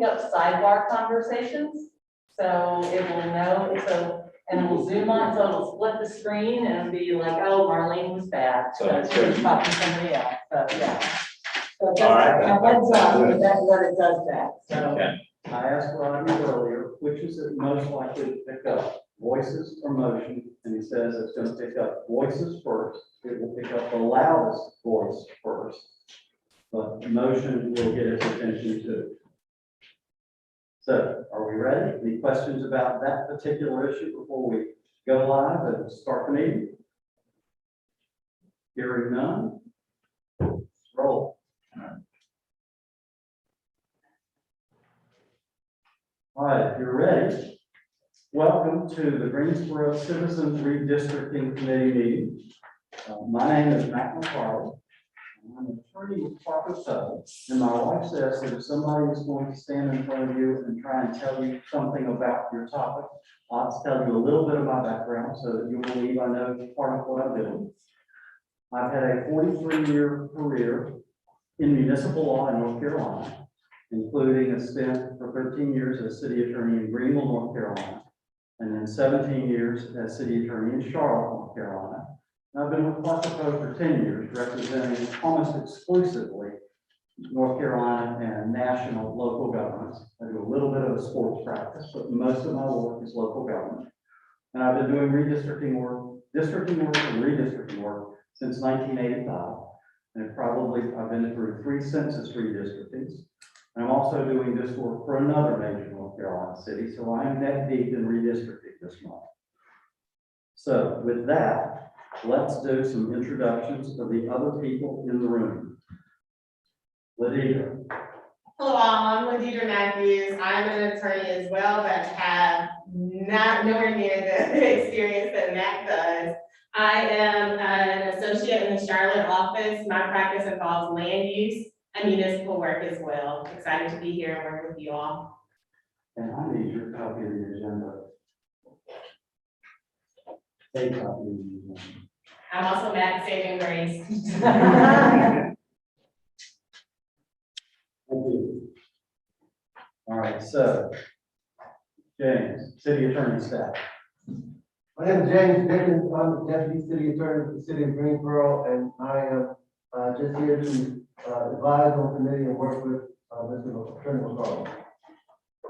pick up sidebar conversations. So it will know, and it will zoom on, so it'll split the screen and be like, oh, Marlene was bad. So she was talking to somebody else, so yeah. So just All right, a heads up, that's what it does that, so. Okay. I asked Rodney earlier, which is it most likely to pick up, voices or motion? And he says it's going to pick up voices first. It will pick up the loudest voice first, but motion will get its attention too. So, are we ready? Any questions about that particular issue before we go live and start the meeting? Hearing none, roll. All right, if you're ready, welcome to the Greensboro Citizens Redistricting Committee meeting. My name is Matt McFarland. I'm an attorney with Parker Sutton, and my wife says that if somebody is going to stand in front of you and try and tell you something about your topic, I'll tell you a little bit of my background so that you'll believe I know part of what I'm doing. I've had a 43-year career in municipal law in North Carolina, including a stint for 13 years as city attorney in Greenville, North Carolina, and then 17 years as city attorney in Charlotte, North Carolina. And I've been with Parker for 10 years, representing almost exclusively North Carolina and national local governments. I do a little bit of a sports practice, but most of my work is local government. And I've been doing redistricting work and redistricting work since 1985. And I've been through 3 census redistrictings. And I'm also doing this work for another major North Carolina city, so I am neck deep in redistricting this month. So with that, let's do some introductions of the other people in the room. Ladidra. Hello, all. I'm Ladidra Matthews. I'm an attorney as well, but have nowhere near the experience that Matt does. I am an associate in the Charlotte office. My practice involves land use and municipal work as well. Excited to be here and work with you all. And I need your copy of the agenda. A copy of the agenda. I'm also Matt Saving Grace. Thank you. All right, so James, city attorney staff. My name is James Dickens. I'm the deputy city attorney for the city of Greensboro, and I am just here to advise on committee and work with Mr. Attorney McCarthy.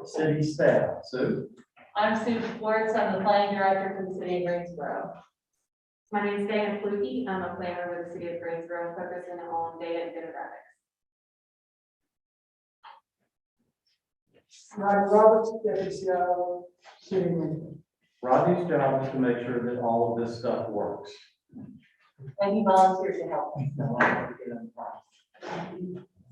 City staff, Sue. I'm Sue Schwartz, I'm the planning director for the city of Greensboro. My name is Dana Fluke. I'm a planner with the city of Greensboro, focusing on data and demographics. Ryan Roberts, Deputy CIO, City of Greensboro. Rodney's job is to make sure that all of this stuff works. And he volunteered to help.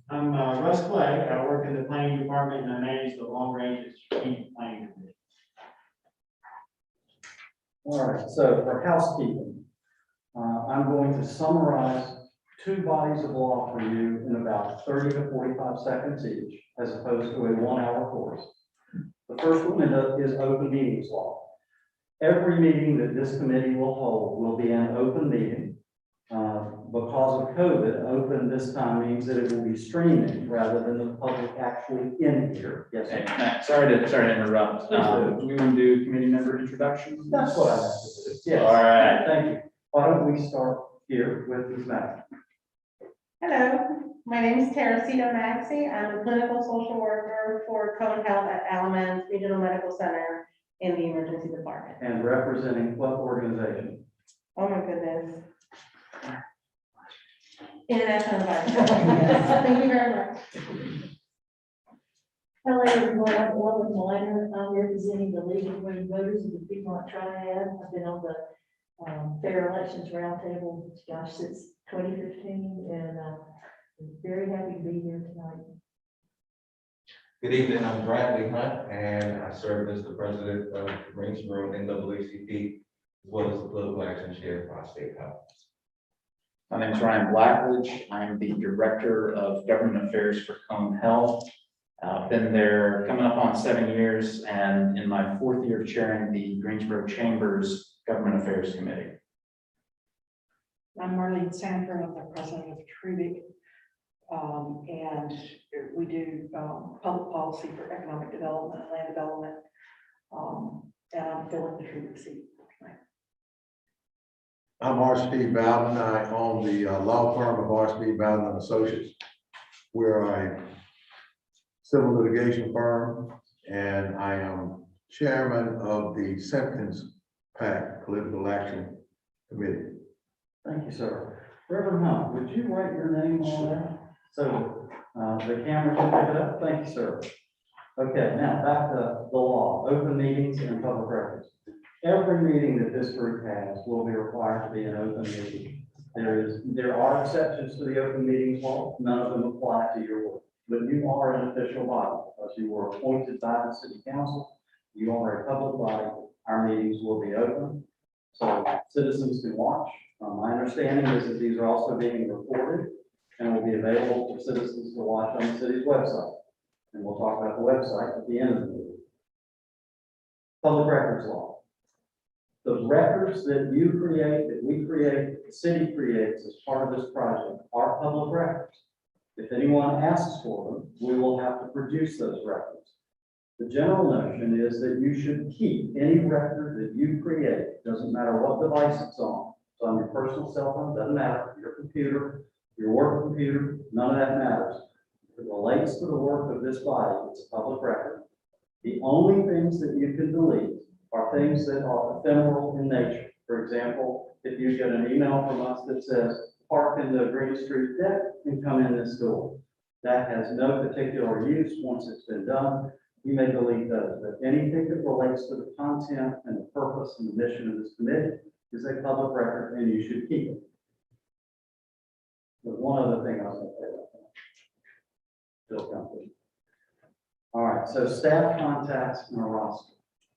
I'm Russ Clay. I work in the planning department and I manage the long range and strategic planning committee. All right, so for housekeeping, I'm going to summarize 2 bodies of law for you in about 30 to 45 seconds each, as opposed to a 1-hour course. The first one is open meetings law. Every meeting that this committee will hold will be an open meeting. Because of COVID, open this time means that it will be streaming rather than the public actually in here. Yes, Hey, sir. Matt, sorry to interrupt. Do we want to do committee member introductions? That's what I have to do. Yes. All right. Thank you. Why don't we start here with Ms. Mack? Hello, my name is Teresita Maxey. I'm a clinical social worker for Cone Health at Allowance Regional Medical Center in the emergency department. And representing what organization? Oh my goodness. International Environment. Thank you very much. Hello, everyone. I'm Ellen Miner. I'm representing the League of Women Voters of the Piedmont Triad. I've been on the Fair Elections Roundtable, gosh, since 2015, and I'm very happy to be here tonight. Good evening, I'm Bradley Hunt, and I serve as the president of the Greensboro NAACP, as well as the political action chair for our state conference. My name is Ryan Blackledge. I'm the Director of Government Affairs for Cone Health. I've been there coming up on 7 years, and in my 4th year of chairing the Greensboro Chamber's Government Affairs Committee. I'm Marlene Sanford. I'm the president of Trubik. And we do, public policy for economic development, land development. And I'm filling the tree seat. I'm R.C. Bowden. I own the law firm of R.C. Bowden and Associates. We're a civil litigation firm, and I am chairman of the Sentence PAC, Political Action Committee. Thank you, sir. Reverend Hunt, would you write your name on there? So the camera can pick it up. Thank you, sir. Okay, now back to the law, open meetings and public records. Every meeting that this group has will be required to be an open meeting. There are exceptions to the open meetings law. None of them apply to your work. But you are an official body because you were appointed by the city council. You are a public body. Our meetings will be open, so citizens can watch. My understanding is that these are also being recorded and will be available for citizens to watch on the city's website. And we'll talk about the website at the end of the meeting. Public records law. The records that you create, that we create, that the city creates as part of this project are public records. If anyone asks for them, we will have to produce those records. The general notion is that you should keep any record that you create, doesn't matter what device it's on. It's on your personal cell phone, doesn't matter, your computer, your work computer, none of that matters. If it relates to the work of this body, it's a public record. The only things that you can delete are things that are ephemeral in nature. For example, if you get an email from us that says, park in the Green Street deck and come in this door. That has no particular use. Once it's been done, you may delete those. But anything that relates to the content and the purpose and the mission of this committee is a public record and you should keep it. There's one other thing I was going to say about that. Still complete. All right, so staff contacts and a roster.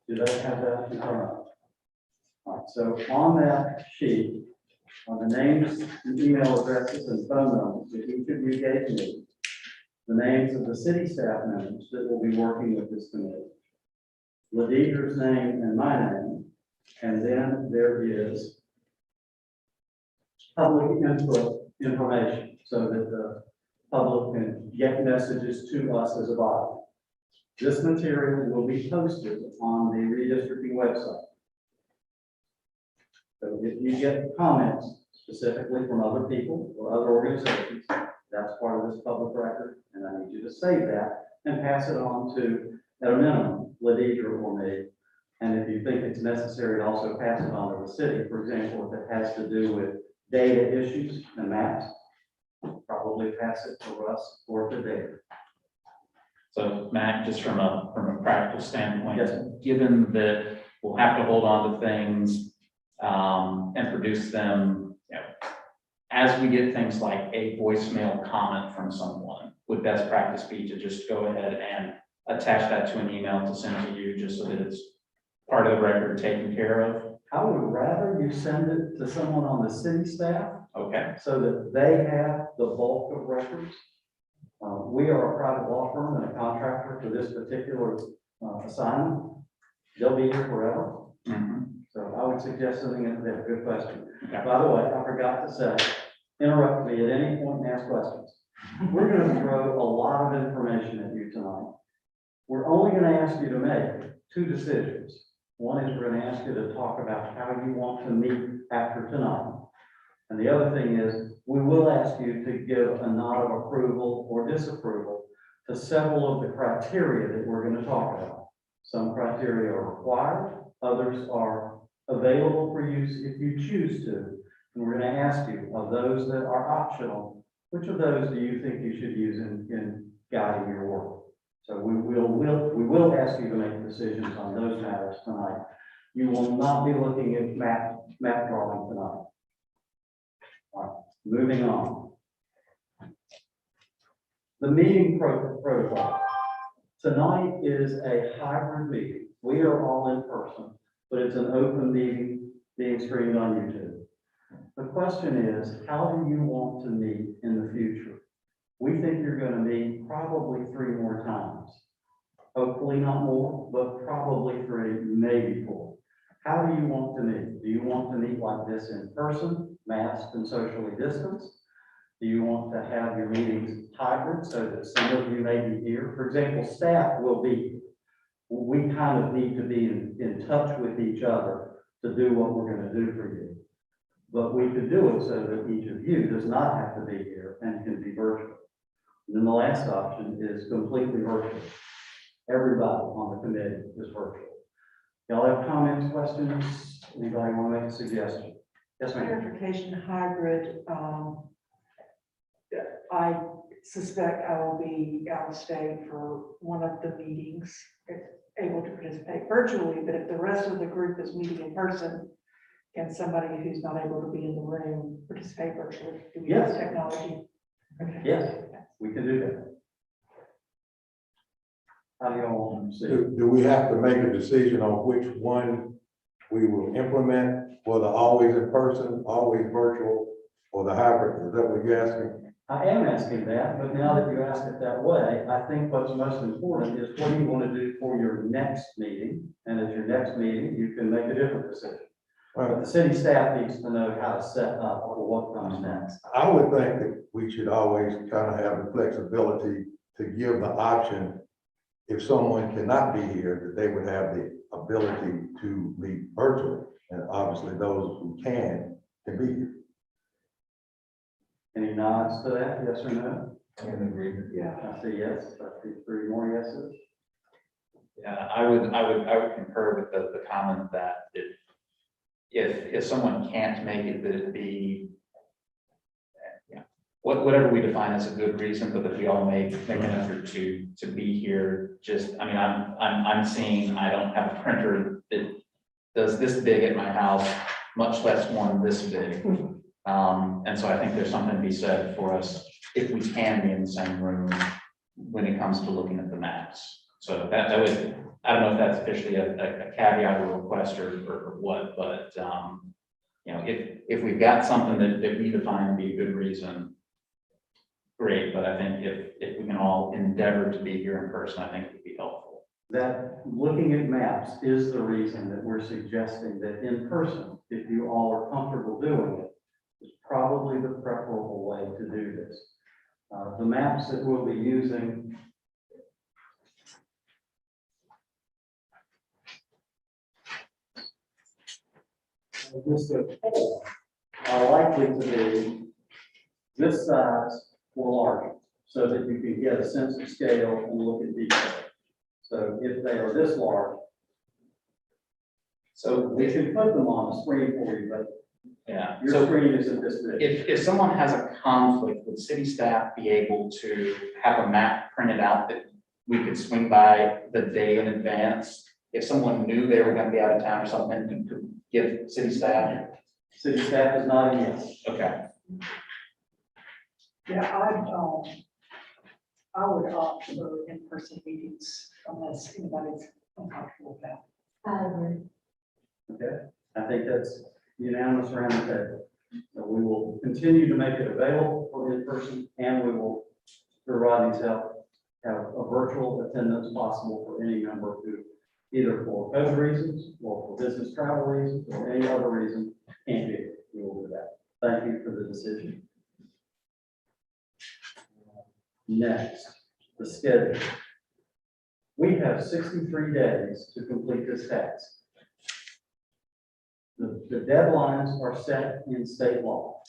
Do they have that in front of them? All right, so on that sheet are the names, email addresses, and phone numbers that each of you gave me. The names of the city staff members that will be working with this committee. Ladidre's name and my name. And then there is public input information so that the public can get messages to us as a body. This material will be posted on the redistricting website. So if you get comments specifically from other people or other organizations, that's part of this public record, and I need you to save that and pass it on to, at a minimum, Ladidre or me. And if you think it's necessary to also pass it on to the city, for example, if it has to do with data issues and maps, probably pass it to Russ or to David. So Matt, just from a practical standpoint, Yes. given that we'll have to hold on to things and produce them, you know, as we get things like a voicemail comment from someone, would best practice be to just go ahead and attach that to an email to send to you, just so that it's part of the record taken care of? I would rather you send it to someone on the city staff Okay. so that they have the bulk of records. We are a private law firm and a contractor for this particular assignment. They'll be here forever. Mhm. So I would suggest something that's a good question. Okay. By the way, I forgot to say, interrupt me at any point and ask questions. We're going to throw a lot of information at you tonight. We're only going to ask you to make two decisions. One is we're going to ask you to talk about how you want to meet after tonight. And the other thing is, we will ask you to give a nod of approval or disapproval to several of the criteria that we're going to talk about. Some criteria are required, others are available for use if you choose to. And we're going to ask you, of those that are optional, which of those do you think you should use in guiding your work? So we will ask you to make decisions on those matters tonight. You will not be looking at map drawing tonight. All right, moving on. The meeting protocol. Tonight is a hybrid meeting. We are all in person, but it's an open meeting being streamed on YouTube. The question is, how do you want to meet in the future? We think you're going to meet probably 3 more times. Hopefully not more, but probably 3, maybe 4. How do you want to meet? Do you want to meet like this in person, masked and socially distanced? Do you want to have your meetings hybrid so that some of you may be here? For example, staff will be here. We kind of need to be in touch with each other to do what we're going to do for you. But we could do it so that each of you does not have to be here and can be virtual. And then the last option is completely virtual. Everybody on the committee is virtual. Y'all have comments, questions? Anybody want to make a suggestion? Yes, ma'am. Clarification hybrid, I suspect I will be out of state for one of the meetings, able to participate virtually, but if the rest of the group is meeting in person, can somebody who's not able to be in the room participate virtually? Do we have Yes. technology? Okay. Yes, we can do that. How do y'all want to see? Do we have to make a decision on which one we will implement, whether always in person, always virtual, or the hybrid? Is that what you're asking? I am asking that, but now that you ask it that way, I think what's most important is what do you want to do for your next meeting? And at your next meeting, you can make a different decision. But the city staff needs to know how to set up for what comes next. I would think that we should always kind of have the flexibility to give the option, if someone cannot be here, that they would have the ability to meet virtually. And obviously those who can be here. Any nods to that, yes or no? I'm in agreement. Yeah. I say yes, I see 3 more yeses. Yeah, I would concur with the comment that if someone can't make it, that it be, yeah, whatever we define as a good reason, but that we all make an effort to be here. Just, I mean, I'm seeing, I don't have a printer that does this big at my house, much less one this big. And so I think there's something to be said for us if we can be in the same room when it comes to looking at the maps. So that would, I don't know if that's officially a caveat or request or what, but you know, if we've got something that we define to be a good reason, great. But I think if we can all endeavor to be here in person, I think it would be helpful. That looking at maps is the reason that we're suggesting that in person, if you all are comfortable doing it, is probably the preferable way to do this. The maps that we'll be using are likely to be this size or larger, so that you can get a sense of scale and look at detail. So if they are this large, so we should put them on the screen for you, but Yeah. your So screen isn't this big. if someone has a conflict, would city staff be able to have a map printed out that we could swing by the day in advance? If someone knew they were gonna be out of town or something, and could give city staff? City staff is not a yes. Okay. Yeah, I would opt for in-person meetings unless anybody's uncomfortable with that. I agree. Okay, I think that's unanimous around the table. So we will continue to make it available for in-person, and we will, through Rodney's help, have a virtual attendance possible for any member who, either for COVID reasons, or for business travel reasons, or any other reason, can't be here. We will do that. Thank you for the decision. Next, the schedule. We have 63 days to complete this task. The deadlines are set in state law.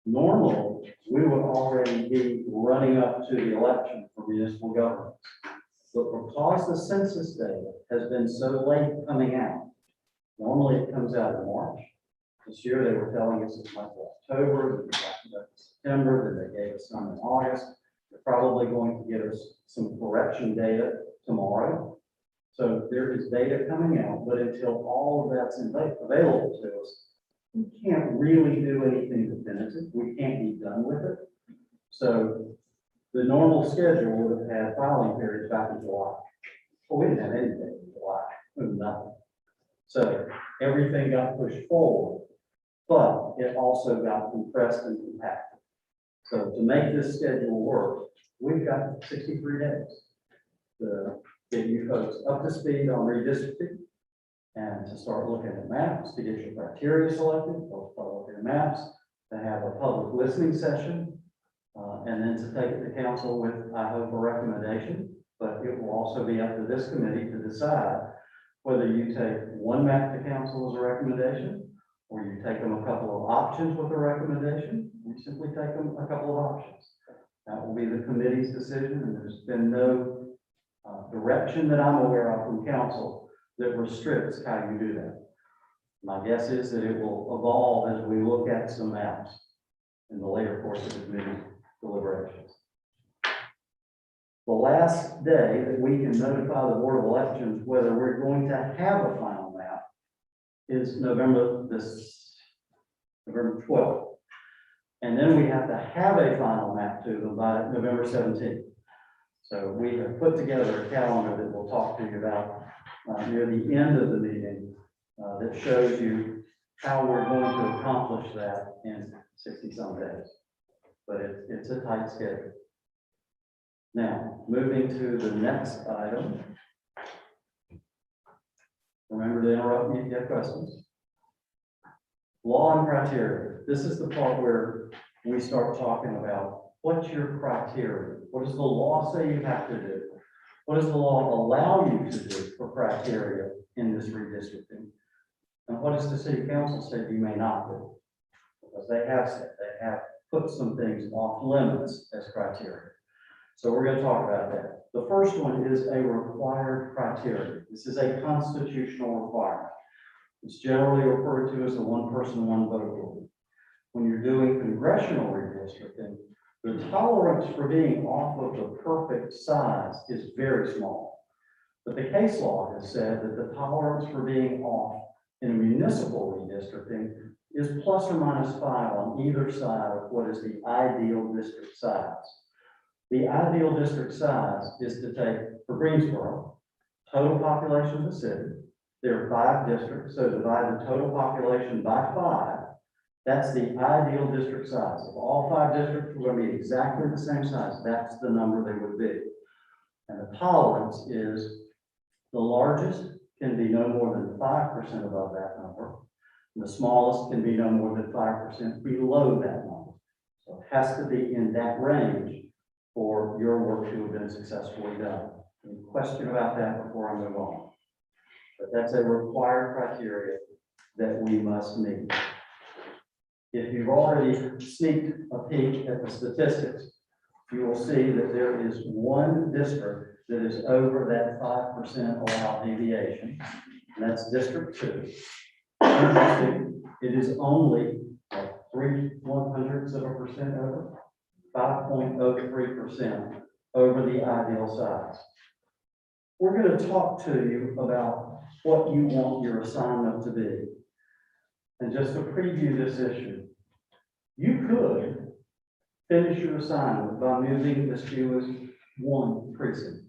Normally, we would already be running up to the election for municipal government. But because the census data has been so late coming out, normally it comes out in March. This year, they were telling us it's like October, then September, then they gave us some in August. They're probably going to give us some correction data tomorrow. So there is data coming out, but until all of that's available to us, we can't really do anything definitive. We can't be done with it. So the normal schedule would have had filing periods back in July. Well, we didn't have anything in July, nothing. So everything got pushed forward, but it also got compressed and compacted. So to make this schedule work, we've got 63 days to get you folks up to speed on redistricting and to start looking at maps, to get your criteria selected, or start looking at maps, to have a public listening session, and then to take it to council with, I hope, a recommendation. But it will also be up to this committee to decide whether you take one map to council as a recommendation, or you take them a couple of options with a recommendation, you simply take them a couple of options. That will be the committee's decision, and there's been no direction that I'm aware of from council that restricts how you do that. My guess is that it will evolve as we look at some maps in the later course of the committee deliberations. The last day that we can notify the Board of Elections whether we're going to have a final map is November 12th. And then we have to have a final map to them by November 17th. So we have put together a calendar that we'll talk to you about near the end of the meeting that shows you how we're going to accomplish that in 60-some days. But it's a tight schedule. Now, moving to the next item. Remember to interrupt me if you have questions. Law and criteria. This is the part where we start talking about what's your criteria? What does the law say you have to do? What does the law allow you to do for criteria in this redistricting? And what does the city council say you may not do? Because they have put some things off limits as criteria. So we're going to talk about that. The first one is a required criteria. This is a constitutional requirement. It's generally referred to as the one person, one vote rule. When you're doing congressional redistricting, the tolerance for being off of the perfect size is very small. But the case law has said that the tolerance for being off in municipal redistricting is plus or minus 5 on either side of what is the ideal district size. The ideal district size is to take, for Greensboro, total population of the city. There are 5 districts, so divide the total population by 5. That's the ideal district size. If all 5 districts were going to be exactly the same size, that's the number they would be. And the tolerance is the largest can be no more than 5% above that number. And the smallest can be no more than 5% below that number. So it has to be in that range for your work to have been successfully done. Any question about that before I move on? But that's a required criteria that we must meet. If you've already sneaked a peek at the statistics, you will see that there is one district that is over that 5% allowed deviation, and that's District 2. Interesting, it is only 0.03% over, 5.03% over the ideal size. We're going to talk to you about what you want your assignment to be. And just to preview this issue, you could finish your assignment by moving as few as 1 precinct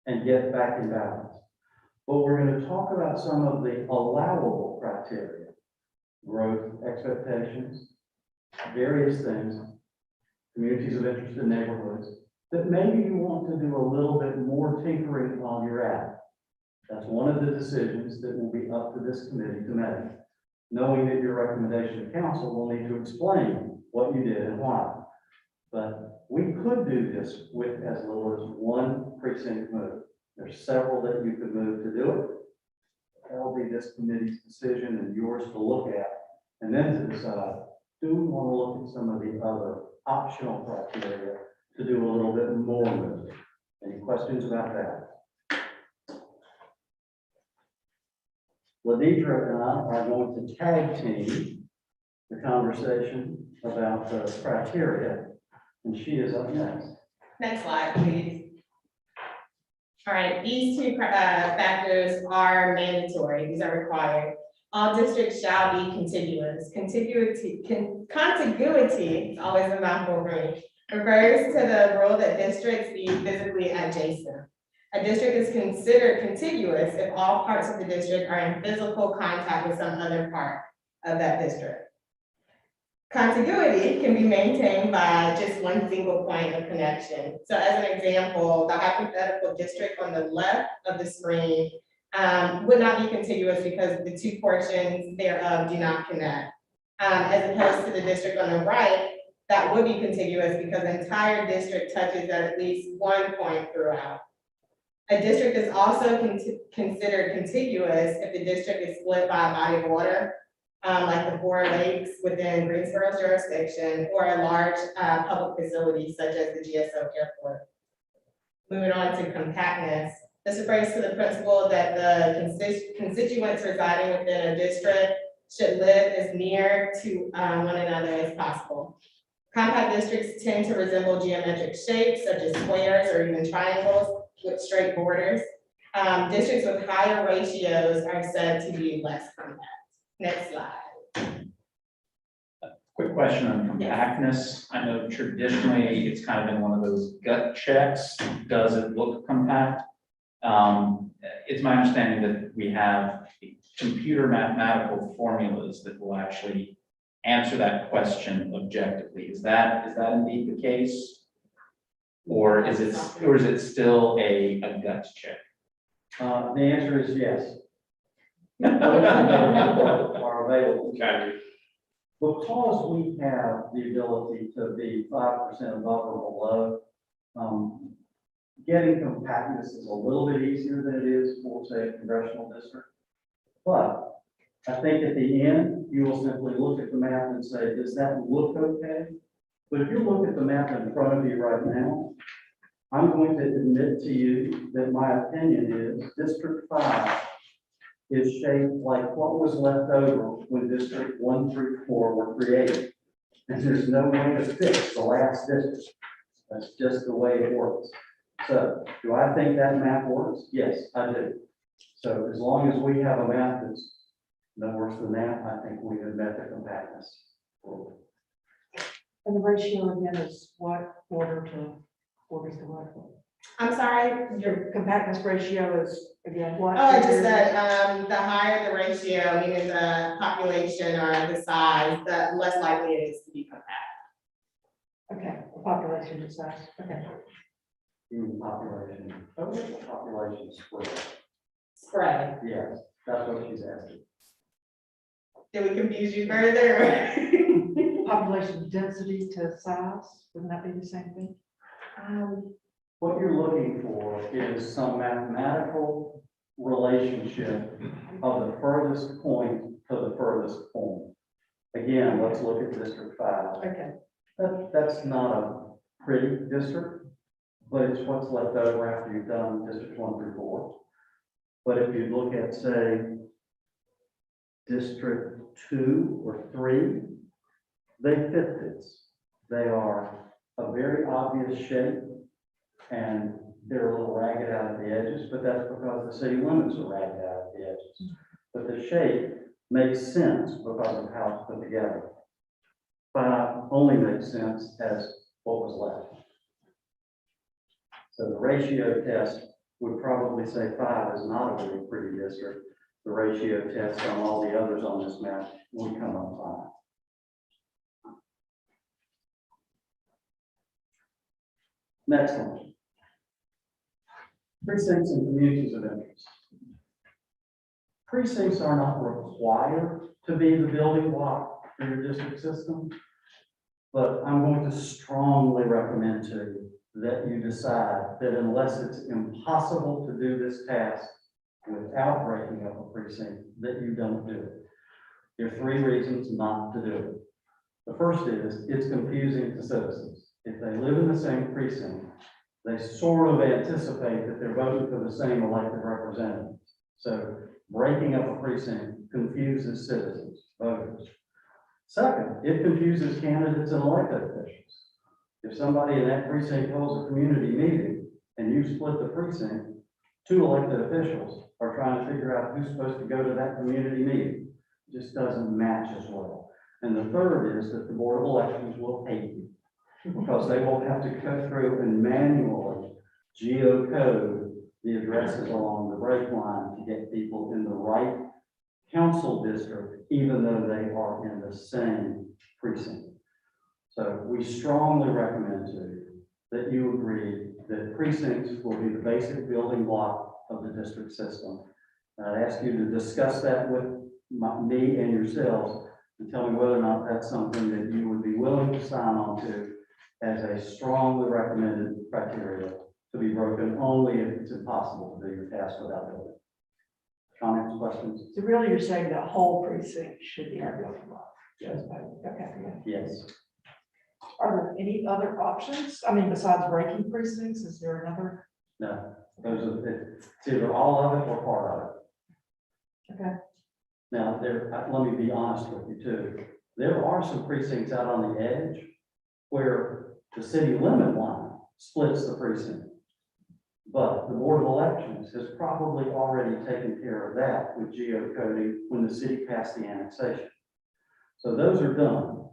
and get back in balance. But we're going to talk about some of the allowable criteria, growth expectations, various things, communities of interest in neighborhoods, that maybe you want to do a little bit more tinkering while you're at it. That's one of the decisions that will be up to this committee to make, knowing that your recommendation to council will need to explain what you did and why. But we could do this with as little as 1 precinct move. There's several that you could move to do it. That'll be this committee's decision and yours to look at, and then to decide, do we want to look at some of the other optional criteria to do a little bit more moving? Any questions about that? Ladidra and I are going to tag team the conversation about the criteria, and she is up next. Next slide, please. All right, these 2 factors are mandatory. These are required. All districts shall be contiguous. Contiguity, it's always a mouthful for me, refers to the rule that districts be physically adjacent. A district is considered contiguous if all parts of the district are in physical contact with some other part of that district. Contiguity can be maintained by just 1 single point of connection. So as an example, the hypothetical district on the left of the screen would not be contiguous because the 2 portions thereof do not connect. As opposed to the district on the right, that would be contiguous because the entire district touches at least one point throughout. A district is also considered contiguous if the district is split by a body of water, like the 4 lakes within Greensboro's jurisdiction, or a large public facility such as the GSO airport. Moving on to compactness. This refers to the principle that the constituents residing within a district should live as near to one another as possible. Compact districts tend to resemble geometric shapes such as squares or even triangles with straight borders. Districts with higher ratios are said to be less compact. Next slide. Quick question on compactness. I know traditionally it's kind of been one of those gut checks. Does it look compact? It's my understanding that we have computer mathematical formulas that will actually answer that question objectively. Is that indeed the case? Or is it still a gut check? The answer is yes. Are available. Okay. Because we have the ability to be 5% above or below, getting compactness is a little bit easier than it is for, say, a congressional district. But I think at the end, you will simply look at the map and say, does that look okay? But if you look at the map in front of you right now, I'm going to admit to you that my opinion is District 5 is shaped like what was left over when District 1 through 4 were created. And there's no way to fix the last district. That's just the way it works. So, do I think that map works? Yes, I do. So as long as we have a map that's no worse than that, I think we have met the compactness. And the ratio again is what order to what? I'm sorry. Your compactness ratio is again what? Oh, I just said, the higher the ratio, meaning the population or the size, the less likely it is to be compact. Okay, the population to size, okay. Population spread. Spread. Yes, that's what she's asking. Did we confuse you further? Population density to size, wouldn't that be the same thing? What you're looking for is some mathematical relationship of the furthest point to the furthest point. Again, let's look at District 5. Okay. That's not a pretty district, but it's what's left over after you've done District 1 through 4. But if you look at, say, District 2 or 3, they fit this. They are a very obvious shape, and they're a little ragged out at the edges, but that's because the city limits are ragged out at the edges. But the shape makes sense because of how it's put together. But only makes sense as what was left. So the ratio test would probably say 5 is not a really pretty district. The ratio test on all the others on this map would come up 5. Next one. Precincts and communities of interest. Precincts are not required to be the building block for your district system, but I'm going to strongly recommend to you that you decide that unless it's impossible to do this task without breaking up a precinct, that you don't do it. There are 3 reasons not to do it. The first is it's confusing to citizens. If they live in the same precinct, they sort of anticipate that they're voting for the same elected representatives. So breaking up a precinct confuses citizens, voters. Second, it confuses candidates and elected officials. If somebody in that precinct holds a community meeting and you split the precinct, 2 elected officials are trying to figure out who's supposed to go to that community meeting. It just doesn't match as well. And the third is that the Board of Elections will hate you because they will have to go through and manually geocode the addresses along the break line to get people in the right council district, even though they are in the same precinct. So we strongly recommend to you that you agree that precincts will be the basic building block of the district system. And I'd ask you to discuss that with me and yourselves and tell me whether or not that's something that you would be willing to sign on to as a strongly recommended criteria to be broken only if it's impossible to do your task without doing it. Comments, questions? So really, you're saying that whole precinct should be our building block? Yes. Okay. Yes. Are there any other options? I mean, besides breaking precincts, is there another? No, those are, it's either all of it or part of it. Okay. Now, let me be honest with you too. There are some precincts out on the edge where the city limit line splits the precinct. But the Board of Elections has probably already taken care of that with geocoding when the city passed the annexation. So those are done.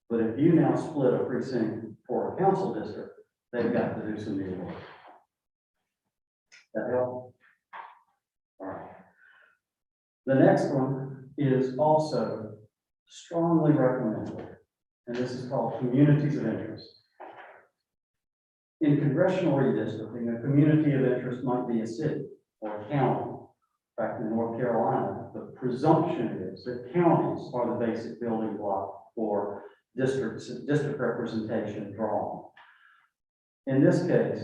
But if you now split a precinct for a council district, they've got to do some new work. That help? All right. The next one is also strongly recommended, and this is called communities of interest. In congressional redistricting, a community of interest might be a city or a county. In fact, in North Carolina, the presumption is that counties are the basic building block for district representation drawn. In this case,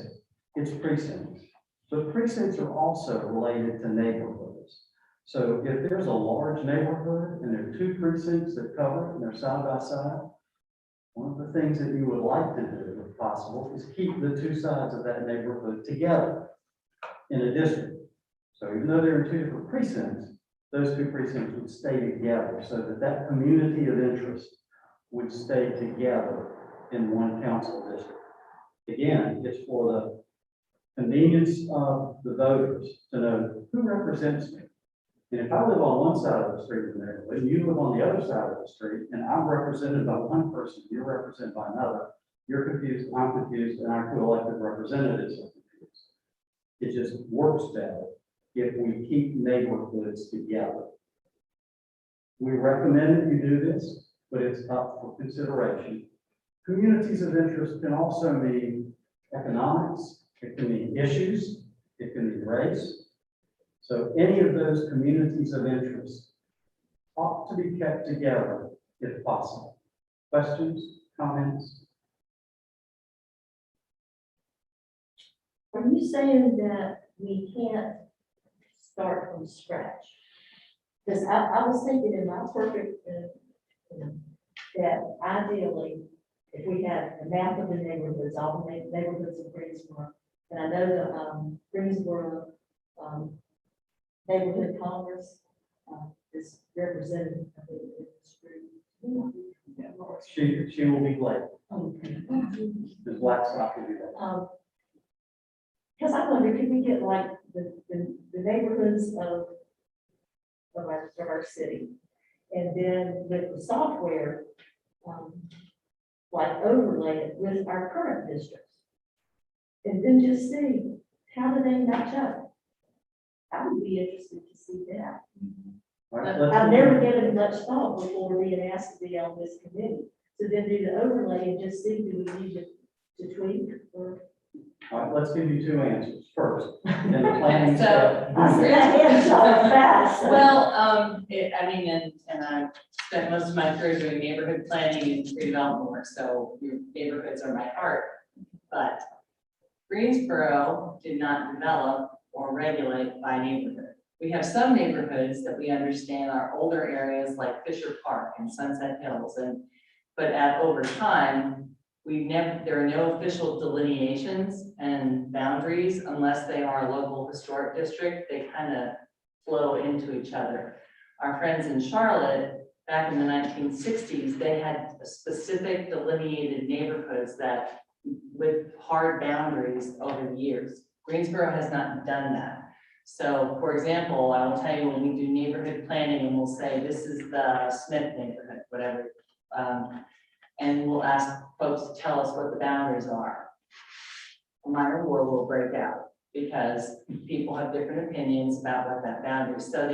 it's precincts. But precincts are also related to neighborhoods. So if there's a large neighborhood and there are two precincts that cover it and they're side by side, one of the things that you would like to do, if possible, is keep the two sides of that neighborhood together in a district. So even though they're in two different precincts, those two precincts would stay together so that that community of interest would stay together in one council district. Again, it's for the convenience of the voters to know who represents me. And if I live on one side of the street in the neighborhood, and you live on the other side of the street, and I'm represented by one person, you're represented by another, you're confused, I'm confused, and our two elected representatives are confused. It just works better if we keep neighborhoods together. We recommend that you do this, but it's up for consideration. Communities of interest can also mean economics, it can mean issues, it can mean race. So any of those communities of interest ought to be kept together if possible. Questions, comments? Are you saying that we can't start from scratch? Because I was thinking in my perfect, that ideally, if we had a map of the neighborhoods, all the neighborhoods of Greensboro, and I know the Greensboro Neighborhood Congress is represented, I think, in this group. She will be late. Okay. Ms. Blackstock will be late. Because I wonder, could we get like the neighborhoods of our city, and then with the software, like overlay it with our current districts, and then just see how do they match up? I would be interested to see that. All right, I've never given it much thought before being asked to be on this committee. So then do the overlay and just see, do we need to tweak or? all right, let's give you two answers. First, and the planning So- stuff. I said, that is so fast. Well, I mean, and I've spent most of my career doing neighborhood planning and redevelopment work, so your neighborhoods are my heart. But Greensboro did not develop or regulate by neighborhood. We have some neighborhoods that we understand are older areas like Fisher Park and Sunset Hills, but over time, there are no official delineations and boundaries unless they are a local historic district. They kind of flow into each other. Our friends in Charlotte, back in the 1960s, they had specific delineated neighborhoods that with hard boundaries over the years. Greensboro has not done that. So, for example, I will tell you when we do neighborhood planning and we'll say, this is the Smith neighborhood, whatever. And we'll ask folks to tell us what the boundaries are. A minor war will break out because people have different opinions about what that boundary is. So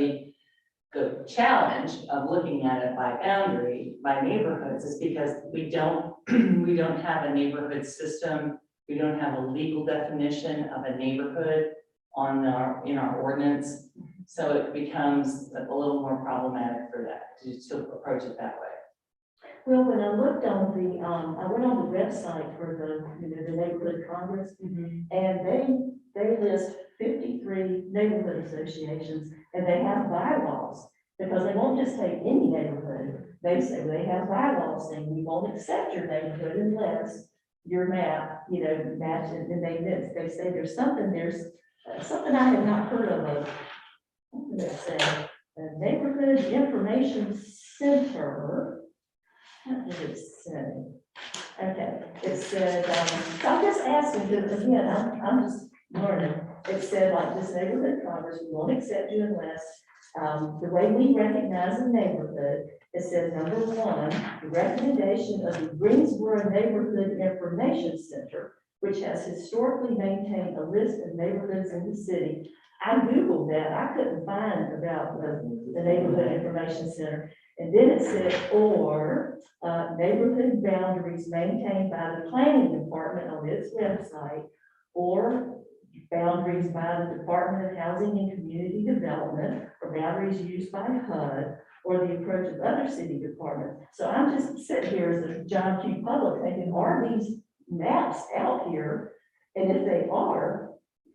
the challenge of looking at it by boundary, by neighborhoods, is because we don't have a neighborhood system. We don't have a legal definition of a neighborhood in our ordinance. So it becomes a little more problematic for that, to approach it that way. Well, when I looked on the, I went on the website for the, the Neighborhood Congress, and they list 53 neighborhood associations, and they have bylaws, because they won't just take any neighborhood. They say they have bylaws saying we won't accept your neighborhood unless your map, matches, and they say there's something I have not heard of, what did it say? A neighborhood information center. What did it say? Okay, it said, so I'm just asking, because again, I'm just learning. It said like this neighborhood Congress, we won't accept you unless, the way we recognize a neighborhood, it says number one, the recommendation of the Greensboro Neighborhood Information Center, which has historically maintained a list of neighborhoods in the city. I Googled that, I couldn't find about the Neighborhood Information Center. And then it said, or neighborhood boundaries maintained by the planning department on its website, or boundaries by the Department of Housing and Community Development, or boundaries used by HUD, or the approach of other city departments. So I'm just sitting here as a John Q. public thinking, are these maps out here? And if they are,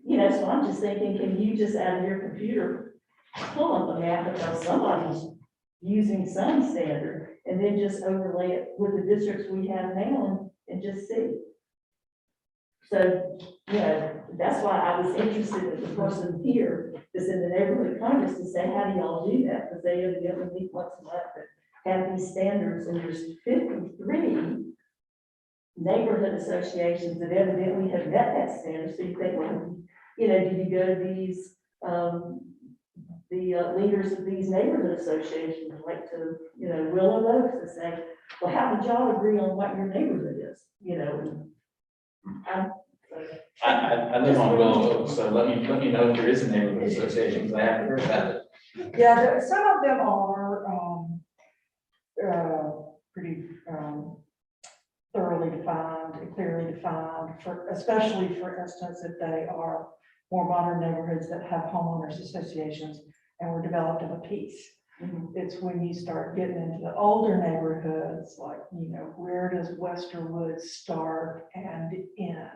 so I'm just thinking, can you just out of your computer pull up a map because somebody's using some standard and then just overlay it with the districts we have now and just see? So, that's why I was interested in the person here that's in the Neighborhood Congress to say, how do y'all do that? Because they evidently need what's left that have these standards, and there's 53 neighborhood associations that evidently have met that standard. So you think, well, did you go to these, the leaders of these neighborhood associations, like to, Willow Oaks, and say, well, how did y'all agree on what your neighborhood is? I live on Willow Oak, so let me know if there is a neighborhood association, because I haven't heard about it. Yeah, some of them are, pretty, thoroughly defined and clearly defined, especially for instance, if they are more modern neighborhoods that have homeowners associations and were developed of a piece. It's when you start getting into the older neighborhoods, like, where does Westerwood start and end?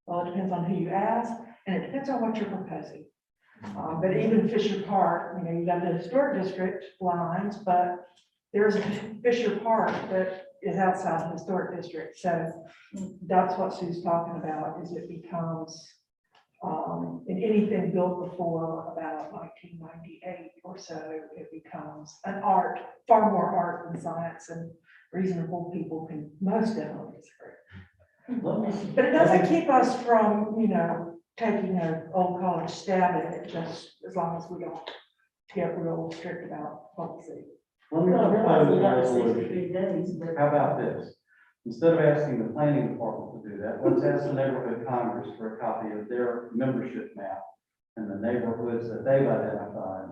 Well, it depends on who you ask, and it depends on what you're proposing. But even Fisher Park, you got the historic district lines, but there's a Fisher Park that is outside the historic district. So that's what Sue's talking about, is it becomes, in anything built before about 1998 or so, it becomes an art, far more art than science, and reasonable people can most definitely disagree. But it doesn't keep us from, taking an old college stab at it, just as long as we don't get real strict about what we see. Let me Well, I realize propose we a got resolution. 63 days, but How about this? Instead of asking the planning department to do that, let's ask the Neighborhood Congress for a copy of their membership map and the neighborhoods that they've identified,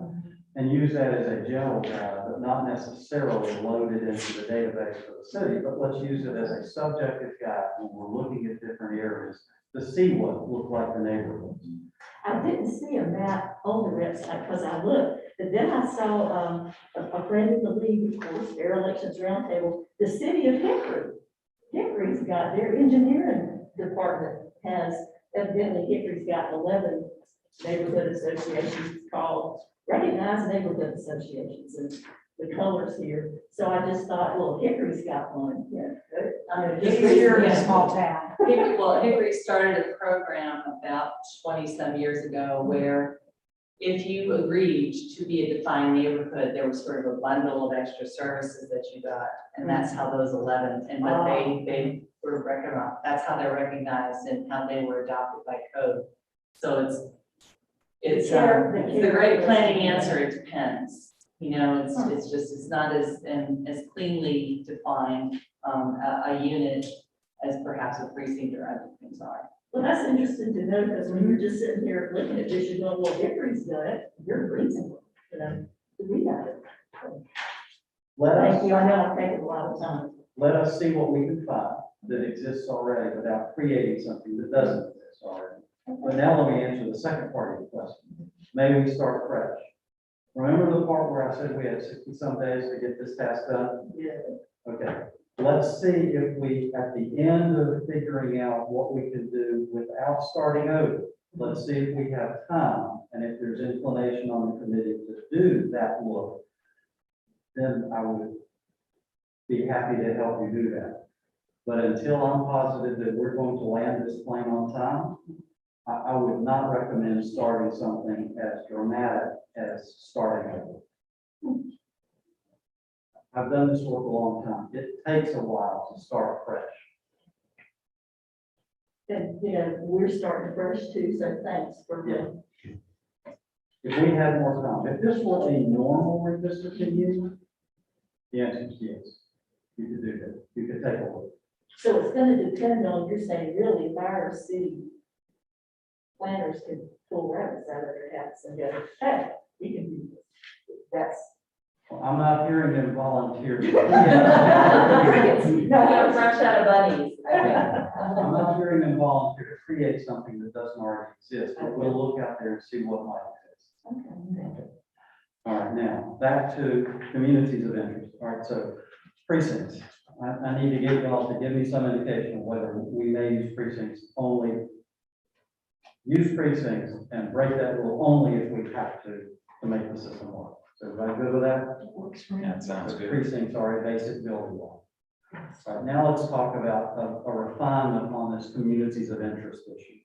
and use that as a general guide, but not necessarily load it into the database for the city, but let's use it as a subjective guide when we're looking at different areas to see what look like the neighborhoods. I didn't see a map on the website because I looked, but then I saw a friend in the league, of course, Fair Elections Roundtable, the city of Hickory. Hickory's got their engineering department has, evidently Hickory's got 11 neighborhood associations called recognized neighborhood associations, and the colors here. So I just thought, well, Hickory's got one, You're in a small town. Hickory started a program about 20-some years ago where if you agreed to be a defined neighborhood, there was sort of a bundle of extra services that you got. And that's how those 11, and but they were recognized, that's how they're recognized and how they were adopted by code. So it's the great planning answer, it depends. It's not as cleanly defined a unit as perhaps a precinct or other things are. Well, that's interesting to know, because when you're just sitting here looking at this, you're going, well, Hickory's done it, you're reasonable, we got it. Thank you, I know I'm taking a lot of time. Let us see what we can find that exists already without creating something that doesn't exist already. But now let me answer the second part of the question. Maybe we start fresh. Remember the part where I said we had 60-some days to get this task done? Yeah. Okay, let's see if we, at the end of figuring out what we can do without starting over, let's see if we have time, and if there's inclination on the committee to do that look, then I would be happy to help you do that. But until I'm positive that we're going to land this plane on time, I would not recommend starting something as dramatic as starting over. I've done this work a long time. It takes a while to start fresh. And, you know, we're starting fresh too, so thanks for the. If we had more time, if this were a normal redistricting year, the answer is yes. You could do that. You could take a look. So it's gonna depend on, you're saying really, if our city planners could pull rabbits out of their hats and go, hey, we can do this. That's. Well, I'm not hearing them volunteer. Crickets. No, you're fresh out of bunnies. I'm not hearing them volunteer to create something that doesn't already exist, but we'll look out there and see what might exist. Okay. All right, now, back to communities of interest. All right, so precincts. I need to get y'all to give me some indication of whether we may use precincts only. Use precincts and break that rule only if we have to make the system work. So everybody good with that? Works for me. That sounds good. Precincts are a basic building block. All right, now let's talk about a refinement on this communities of interest issue.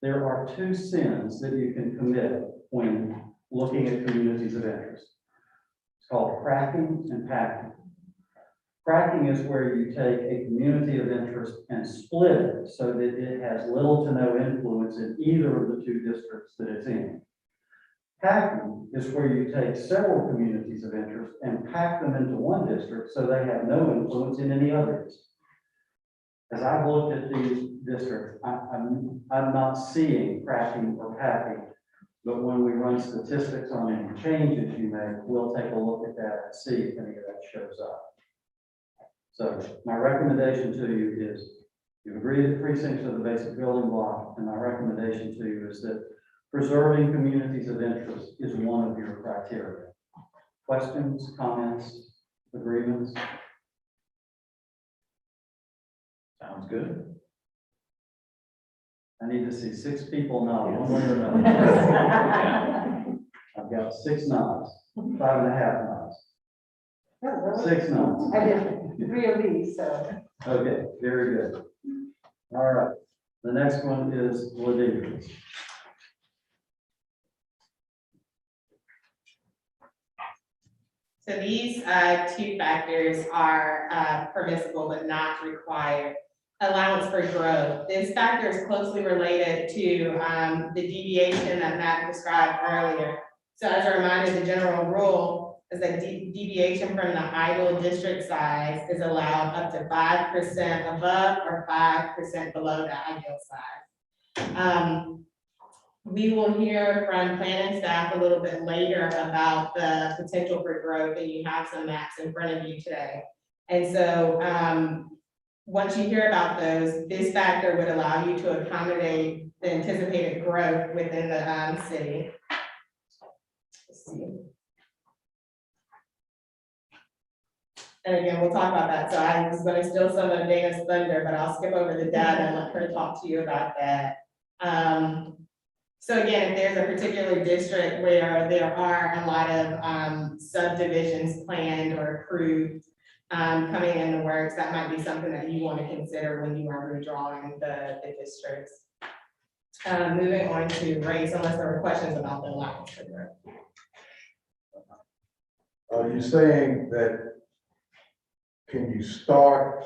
There are two sins that you can commit when looking at communities of interest. It's called cracking and packing. Cracking is where you take a community of interest and split it so that it has little to no influence in either of the two districts that it's in. Packing is where you take several communities of interest and pack them into one district so they have no influence in any others. As I've looked at these districts, I'm not seeing cracking or packing, but when we run statistics on any changes you make, we'll take a look at that and see if any of that shows up. So my recommendation to you is, you agree that precincts are the basic building block, and my recommendation to you is that preserving communities of interest is one of your criteria. Questions, comments, agreements? Sounds good. I need to see 6 people nod, one way or another. I've got 6 nods, 5.5 nods, 6 nods. I did 3 of these, so. Okay, very good. All right, the next one is Redistricting. So these two factors are permissible but not required. Allowance for growth. This factor is closely related to the deviation that Matt described earlier. So as a reminder, the general rule is that deviation from the ideal district size is allowed up to 5% above or 5% below the ideal size. We will hear from planning staff a little bit later about the potential for growth, and you have some maps in front of you today. And so once you hear about those, this factor would allow you to accommodate the anticipated growth within the city. Let's see. And again, we'll talk about that. So I was going to steal some of Dana's thunder, but I'll skip over the data and let her talk to you about that. So again, if there's a particular district where there are a lot of subdivisions planned or approved coming in the works, that might be something that you want to consider when you are redrawing the districts. Moving on to race, unless there were questions about the allowance for growth. Are you saying that, can you start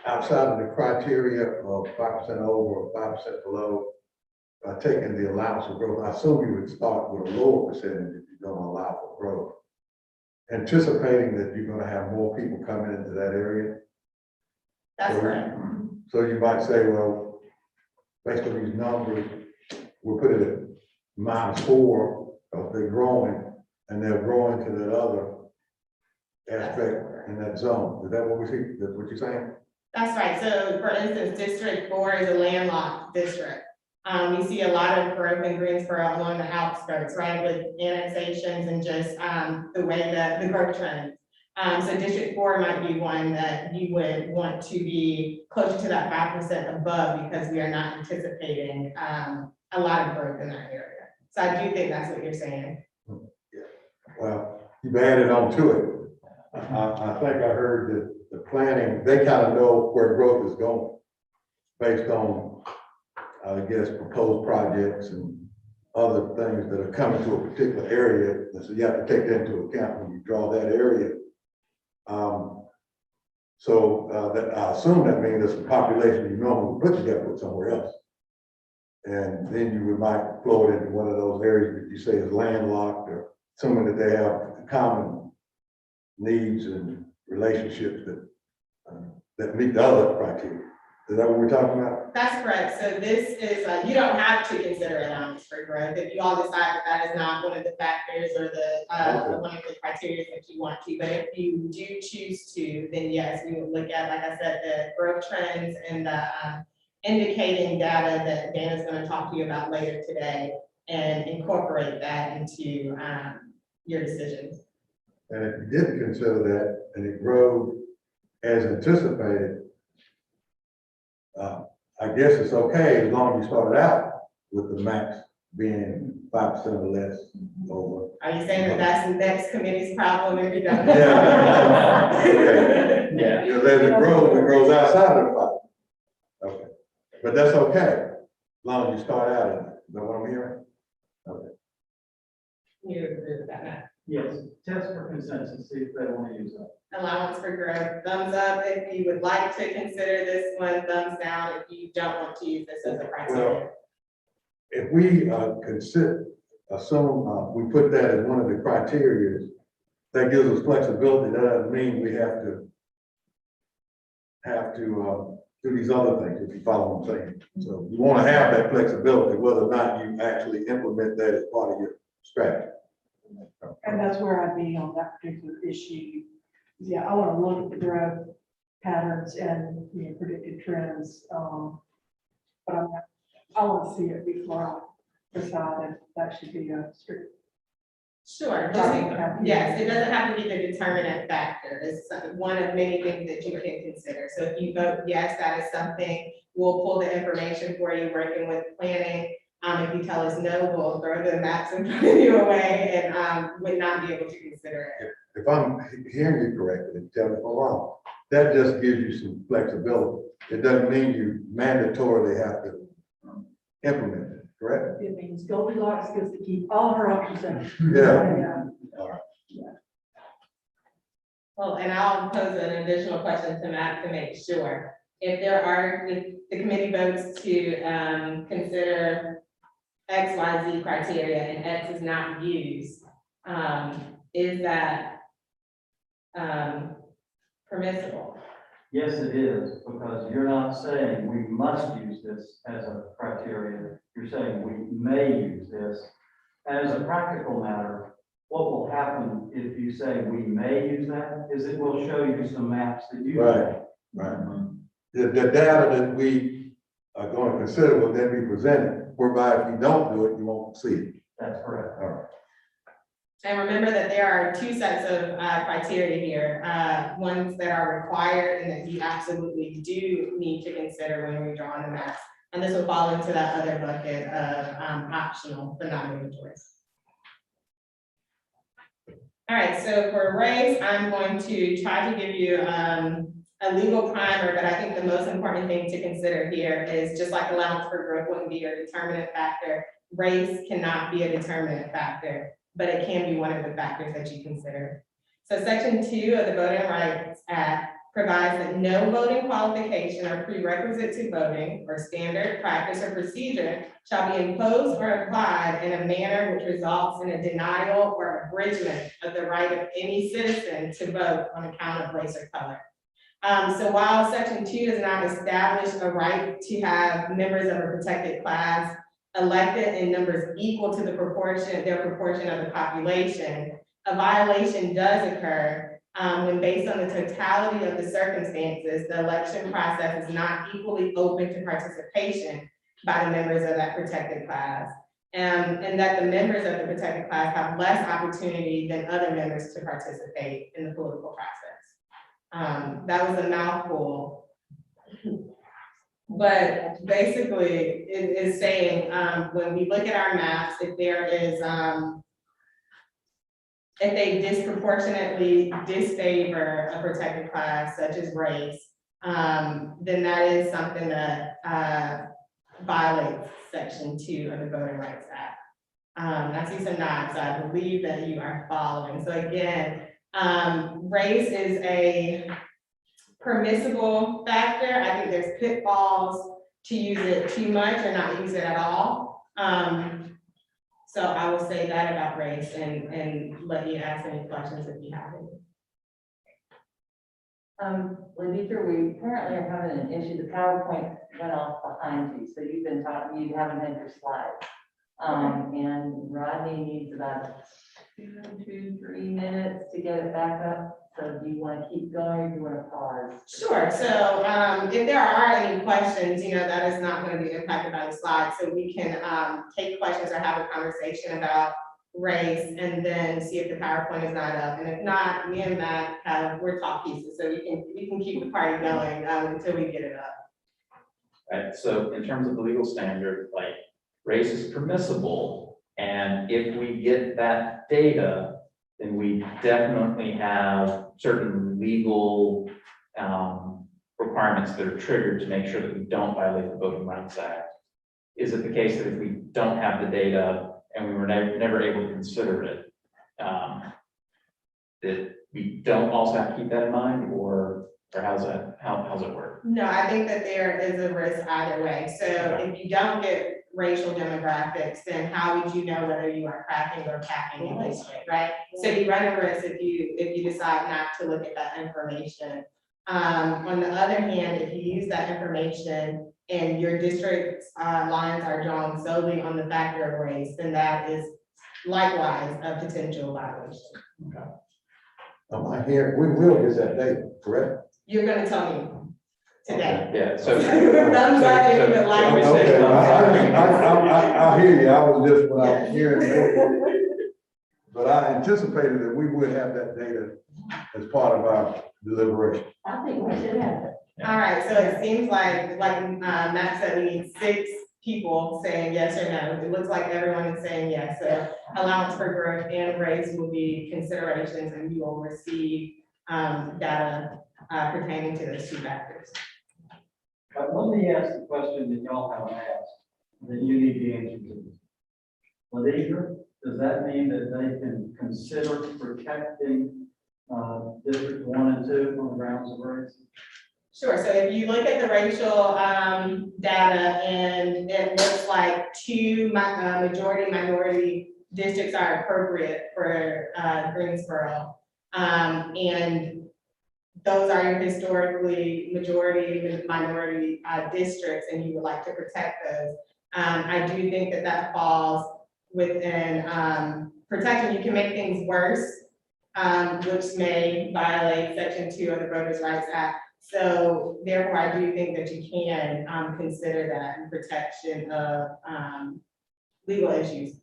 outside of the criteria of 5% over or 5% below by taking the allowance for growth? I assume you would start with a lower percentage if you're going to allow for growth, anticipating that you're going to have more people coming into that area. That's correct. So you might say, well, based on these numbers, we'll put it at -4 because they're growing, and they're growing to that other aspect in that zone. Is that what we see? That's what you're saying? That's right. So for instance, District 4 is a landlocked district. We see a lot of growth in Greensboro along the outskirts, right, with annexations and just, the way that the growth trends. So District 4 might be one that you would want to be closer to that 5% above because we are not anticipating, a lot of growth in that area. So I do think that's what you're saying. Well, you've added on to it. I think I heard that the planning, they kind of know where growth is going based on, I guess, proposed projects and other things that are coming to a particular area. And so you have to take that into account when you draw that area. That I assume that means there's some population you normally put together somewhere else. And then you might flow it into one of those areas that you say is landlocked or somewhere that they have common needs and relationships that meet the other criteria. Is that what we're talking about? That's correct. So this is, you don't have to consider allowance for growth. If you all decide that that is not one of the factors or one of the criteria that you want to, but if you do choose to, then yes, we would look at, like I said, the growth trends and the indicating data that Dana's going to talk to you about later today and incorporate that into your decisions. And if you didn't consider that and it grew as anticipated, I guess it's okay as long as you started out with the max being 5% or less over. Are you saying that that's the next committee's problem if you don't? Yeah. Okay. Yeah. Because as it grows outside of the 5. Okay. But that's okay, as long as you start out in it. Is that what I'm hearing? Okay. You agree with that, Matt? Yes, test for consensus, see if they want to use that. Allowance for growth, thumbs up if you would like to consider this one, thumbs down if you don't want to use this as a criteria. If we assume we put that as one of the criteria, that gives us flexibility. That doesn't mean we have to do these other things, if you follow what I'm saying. So you want to have that flexibility, whether or not you actually implement that as part of your strategy. And that's where I'd be on that particular issue. Yeah, I want to look at the growth patterns and, predicted trends. But I want to see it before I decide if that should be a strict. Sure, yes, it doesn't have to be the determinant factor. It's one of many things that you can consider. So if you vote yes, that is something, we'll pull the information for you, working with planning. If you tell us no, we'll throw the maps and throw you away and would not be able to consider it. If I'm hearing you correctly, tell me if I'm wrong, that just gives you some flexibility. It doesn't mean you mandatorily have to implement it, correct? It means Goldilocks gets to keep all her options open. Yeah. All right. Well, and I'll pose an additional question to Matt to make sure. If the committee votes to consider X, Y, Z criteria and X is not used, is that permissible? Yes, it is, because you're not saying we must use this as a criteria. You're saying we may use this. As a practical matter, what will happen if you say we may use that is it will show you some maps that you. Right. The data that we are going to consider will then be presented, whereby if you don't do it, you won't see it. That's correct. All right. And remember that there are two sets of criteria here, ones that are required and that you absolutely do need to consider when we're drawing the maps. And this will fall into that other bucket of optional, but not mandatory. All right, so for race, I'm going to try to give you a legal primer, but I think the most important thing to consider here is just like allowance for growth wouldn't be a determinant factor, race cannot be a determinant factor, but it can be one of the factors that you consider. So Section 2 of the Voting Rights Act provides that no voting qualification or prerequisite to voting or standard practice or procedure shall be imposed or applied in a manner which results in a denial or abridgment of the right of any citizen to vote on account of race or color. So while Section 2 does not establish a right to have members of a protected class elected in numbers equal to their proportion of the population, a violation does occur when based on the totality of the circumstances, the election process is not equally open to participation by the members of that protected class. And that the members of the protected class have less opportunity than other members to participate in the political process. That was a mouthful. But basically, it is saying, when we look at our maps, if there is, if they disproportionately disfavor a protected class such as race, then that is something that violates Section 2 of the Voting Rights Act. I see some nods, so I believe that you are following. So again, race is a permissible factor. I think there's pitfalls to use it too much or not use it at all. So I will say that about race and let you ask any questions if you have any. Laditra, we apparently are having an issue. The PowerPoint went off behind you, so you've been talking, you haven't had your slides. And Rodney needs about 2, 3 minutes to get it back up. So do you want to keep going or do you want to pause? Sure, so if there are any questions, that is not going to be impacted by the slides, so we can take questions or have a conversation about race and then see if the PowerPoint is not up. And if not, me and Matt we're talk pieces, so we can keep the party going until we get it up. Right, so in terms of the legal standard, like race is permissible, and if we get that data, then we definitely have certain legal requirements that are triggered to make sure that we don't violate the Voting Rights Act. Is it the case that if we don't have the data and we were never able to consider it, that we don't also have to keep that in mind, or how's it work? No, I think that there is a risk either way. So if you don't get racial demographics, then how would you know whether you are cracking or packing in this way, right? So you run a risk if you decide not to look at that information. On the other hand, if you use that information and your district lines are drawn solely on the factor of race, then that is likewise a potential violation. Okay. I hear, we will get that data, correct? You're gonna tell me today. Yeah, so. Thumbs up if you would like. When we say Okay, thumbs up, I hear you, I was just, what I was hearing. But I anticipated that we would have that data as part of our deliberation. I think we should have it. All right, so it seems like Matt said, we need 6 people saying yes or no. It looks like everyone is saying yes. So allowance for growth and race will be considerations, and you will receive data pertaining to those 2 factors. But let me ask the question that y'all haven't asked, that you need the answer to. Laditra, does that mean that they can consider protecting District 1 and 2 on the grounds of race? Sure, so if you look at the racial data and it looks like 2 majority minority districts are appropriate for Greensboro. And those are your historically majority minority districts, and you would like to protect those. I do think that falls within protection. You can make things worse, which may violate Section 2 of the Voters' Rights Act. So therefore, I do think that you can consider that in protection of legal issues.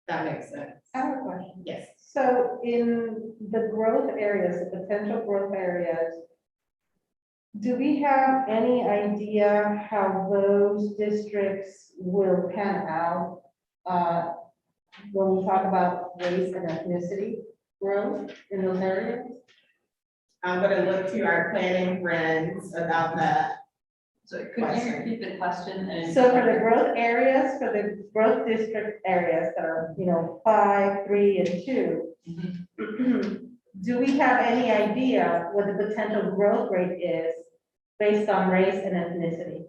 That makes sense. I have a question. Yes. So in the growth areas, the potential growth areas, do we have any idea how those districts will pan out when we talk about race and ethnicity growth in those areas? I'm gonna look to our planning friends about that. So could you repeat the question? And So for the growth areas, for the growth district areas that are, 5, 3, and 2, do we have any idea what the potential growth rate is based on race and ethnicity?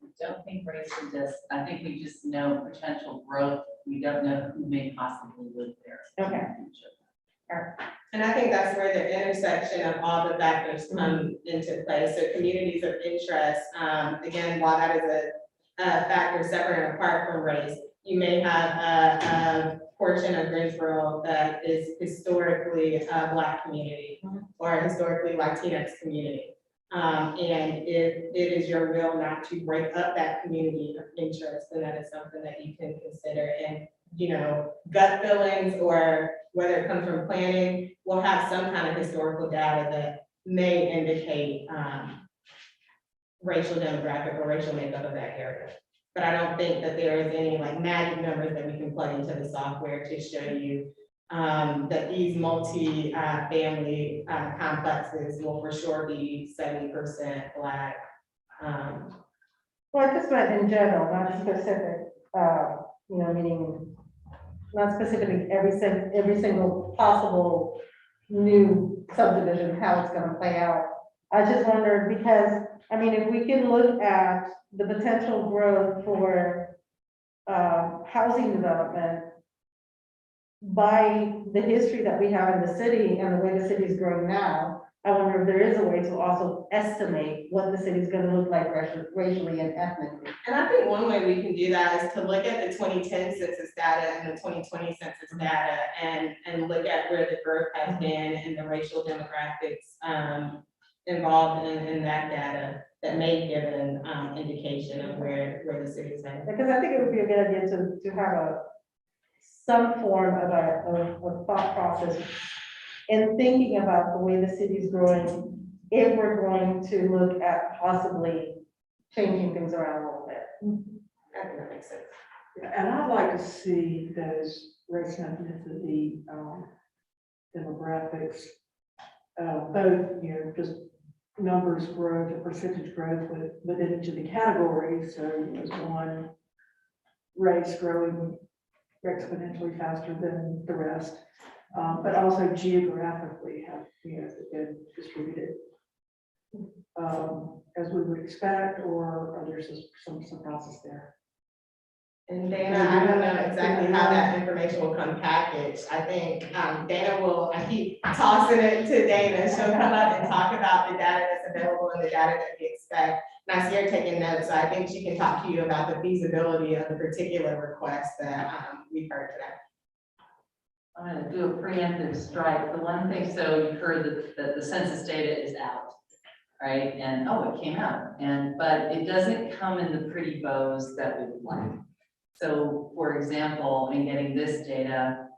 I don't think race exists. I think we just know potential growth. We don't know who may possibly live there. Okay. And I think that's where the intersection of all the factors come into play. So communities of interest, again, while that is a factor separate and apart from race, you may have a portion of Greensboro that is historically a Black community or historically Latinx community. And if it is your will not to break up that community of interest, then that is something that you can consider. And, you know, gut feelings or whether it comes from planning, we'll have some kind of historical data that may indicate racial demographic or racial makeup of that area. But I don't think that there is any like magic numbers that we can plug into the software to show you that these multi-family complexes will for sure be 70% Black. Well, I just meant in general, not specific, you know, meaning not specifically every single possible new subdivision, how it's gonna play out. I just wondered because, I mean, if we can look at the potential growth for housing development by the history that we have in the city and the way the city is growing now, I wonder if there is a way to also estimate what the city is gonna look like racially and ethnically. And I think one way we can do that is to look at the 2010 census data and the 2020 census data and look at where the growth has been and the racial demographics involved in that data that may give an indication of where the city is headed. Because I think it would be a good idea to have some form of a thought process in thinking about the way the city is growing, if we're going to look at possibly changing things around a little bit. I think that makes sense. And I'd like to see those race and ethnicity demographics, both, you know, just numbers growth, the percentage growth within each of the categories. So there's one race growing exponentially faster than the rest, but also geographically have, you know, been distributed as we would expect, or are there some process there? And Dana, I don't know exactly how that information will come packaged. I think Dana will, I keep tossing it to Dana. She'll come up and talk about the data that's available and the data that we expect. And I see her taking notes, so I think she can talk to you about the feasibility of the particular request that we've heard today. I'm gonna do a preemptive strike. The one thing, so you've heard that the census data is out, right? And, oh, it came out, but it doesn't come in the pretty bows that we would like. So, for example, in getting this data,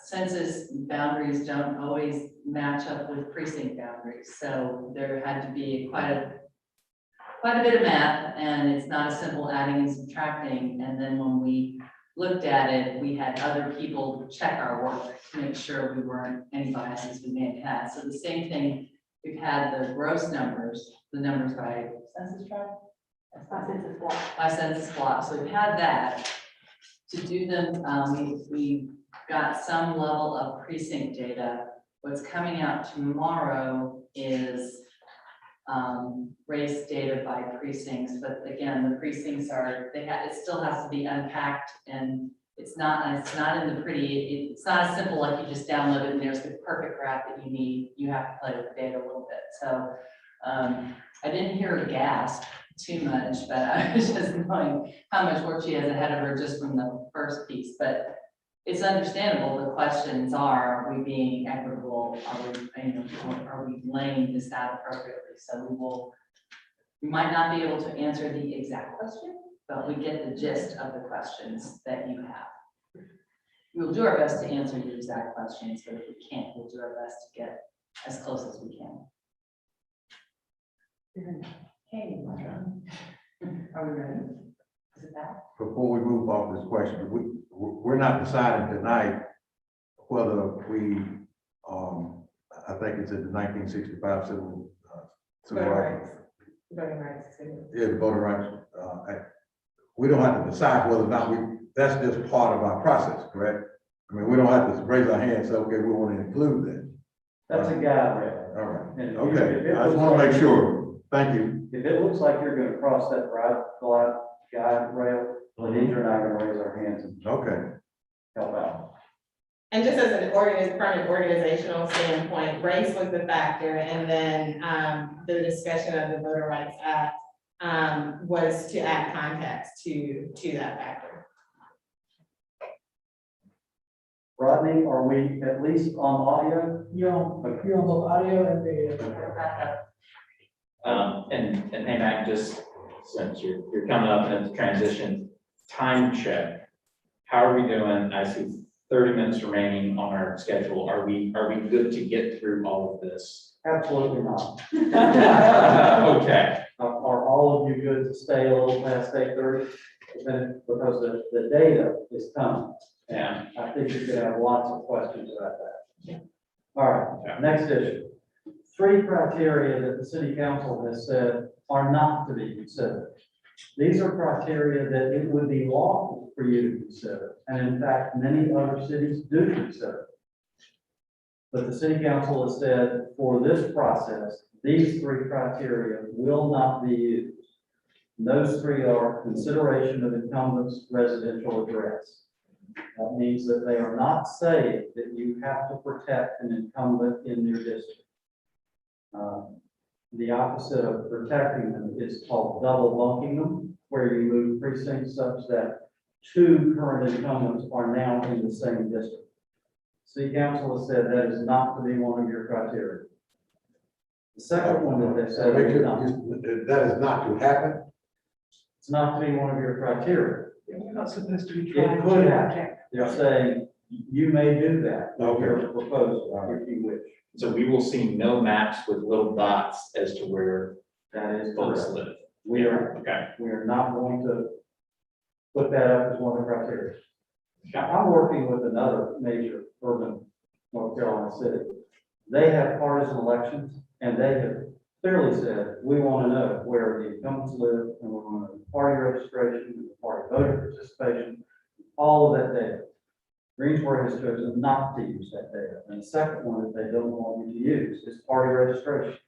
census boundaries don't always match up with precinct boundaries. So there had to be quite a bit of math, and it's not a simple adding and subtracting. And then when we looked at it, we had other people check our work to make sure we weren't any biases we may have had. So the same thing, we've had the gross numbers, the numbers by census tract? By census block. So we've had that. To do them, we got some level of precinct data. What's coming out tomorrow is race data by precincts, but again, the precincts are, it still has to be unpacked, and it's not in the pretty, it's not as simple like you just download it and there's the perfect graph that you need. You have to play with the data a little bit. So I didn't hear her gasp too much, but I was just knowing how much work she has ahead of her just from the first piece. But it's understandable. The questions are we being equitable? Are we laying this out appropriately? So we might not be able to answer the exact question, but we get the gist of the questions that you have. We'll do our best to answer your exact questions, but if we can't, we'll do our best to get as close as we can. Hey, are we ready? Is it that? Before we move off this question, we're not deciding tonight whether we, I think it's in the 1965 civil rights. Voting rights. Yeah, the voting rights. We don't have to decide whether or not that's just part of our process, correct? I mean, we don't have to raise our hands and say, okay, we want to include that. That's a guide rail. All right, And okay, if I just want to make sure. Thank you. If it looks like you're gonna cross that bright guide rail, Lenita and I are gonna raise our hands and Okay. help out. And just as from an organizational standpoint, race was the factor, and then the discussion of the Voter Rights Act was to add context to that factor. Rodney, are we at least on audio? You're on both audio and data. And hey, Mac, just since you're coming up in the transition, time check. How are we doing? I see 30 minutes remaining on our schedule. Are we good to get through all of this? Absolutely not. Okay. Are all of you good to stay a little past 8:30? Because the data is coming. Yeah. I think you could have lots of questions about that. All right, next issue. 3 criteria that the city council has said are not to be considered. These are criteria that it would be lawful for you to consider, and in fact, many other cities do consider. But the city council has said, for this process, these 3 criteria will not be used. And those 3 are consideration of incumbent's residential address. That means that they are not saying that you have to protect an incumbent in your district. The opposite of protecting them is called double bunking them, where you move precincts such that 2 current incumbents are now in the same district. City council has said that is not to be one of your criteria. The second one that they said is not. That is not to happen. It's not to be one of your criteria. We're not supposed to be It trying could to happen. protect. They're saying you may do that with Okay. your proposal if you wish. So we will see no maps with little dots as to where That is folks correct. live. We are Okay. not going to put that up as one of the criteria. I'm working with another major urban North Carolina city. They have partisan elections, and they have clearly said, we want to know where the incumbents live, and we want to know party registration, party voter participation, all of that data. Greensboro has chosen not to use that data. And the second one that they don't want you to use is party registration.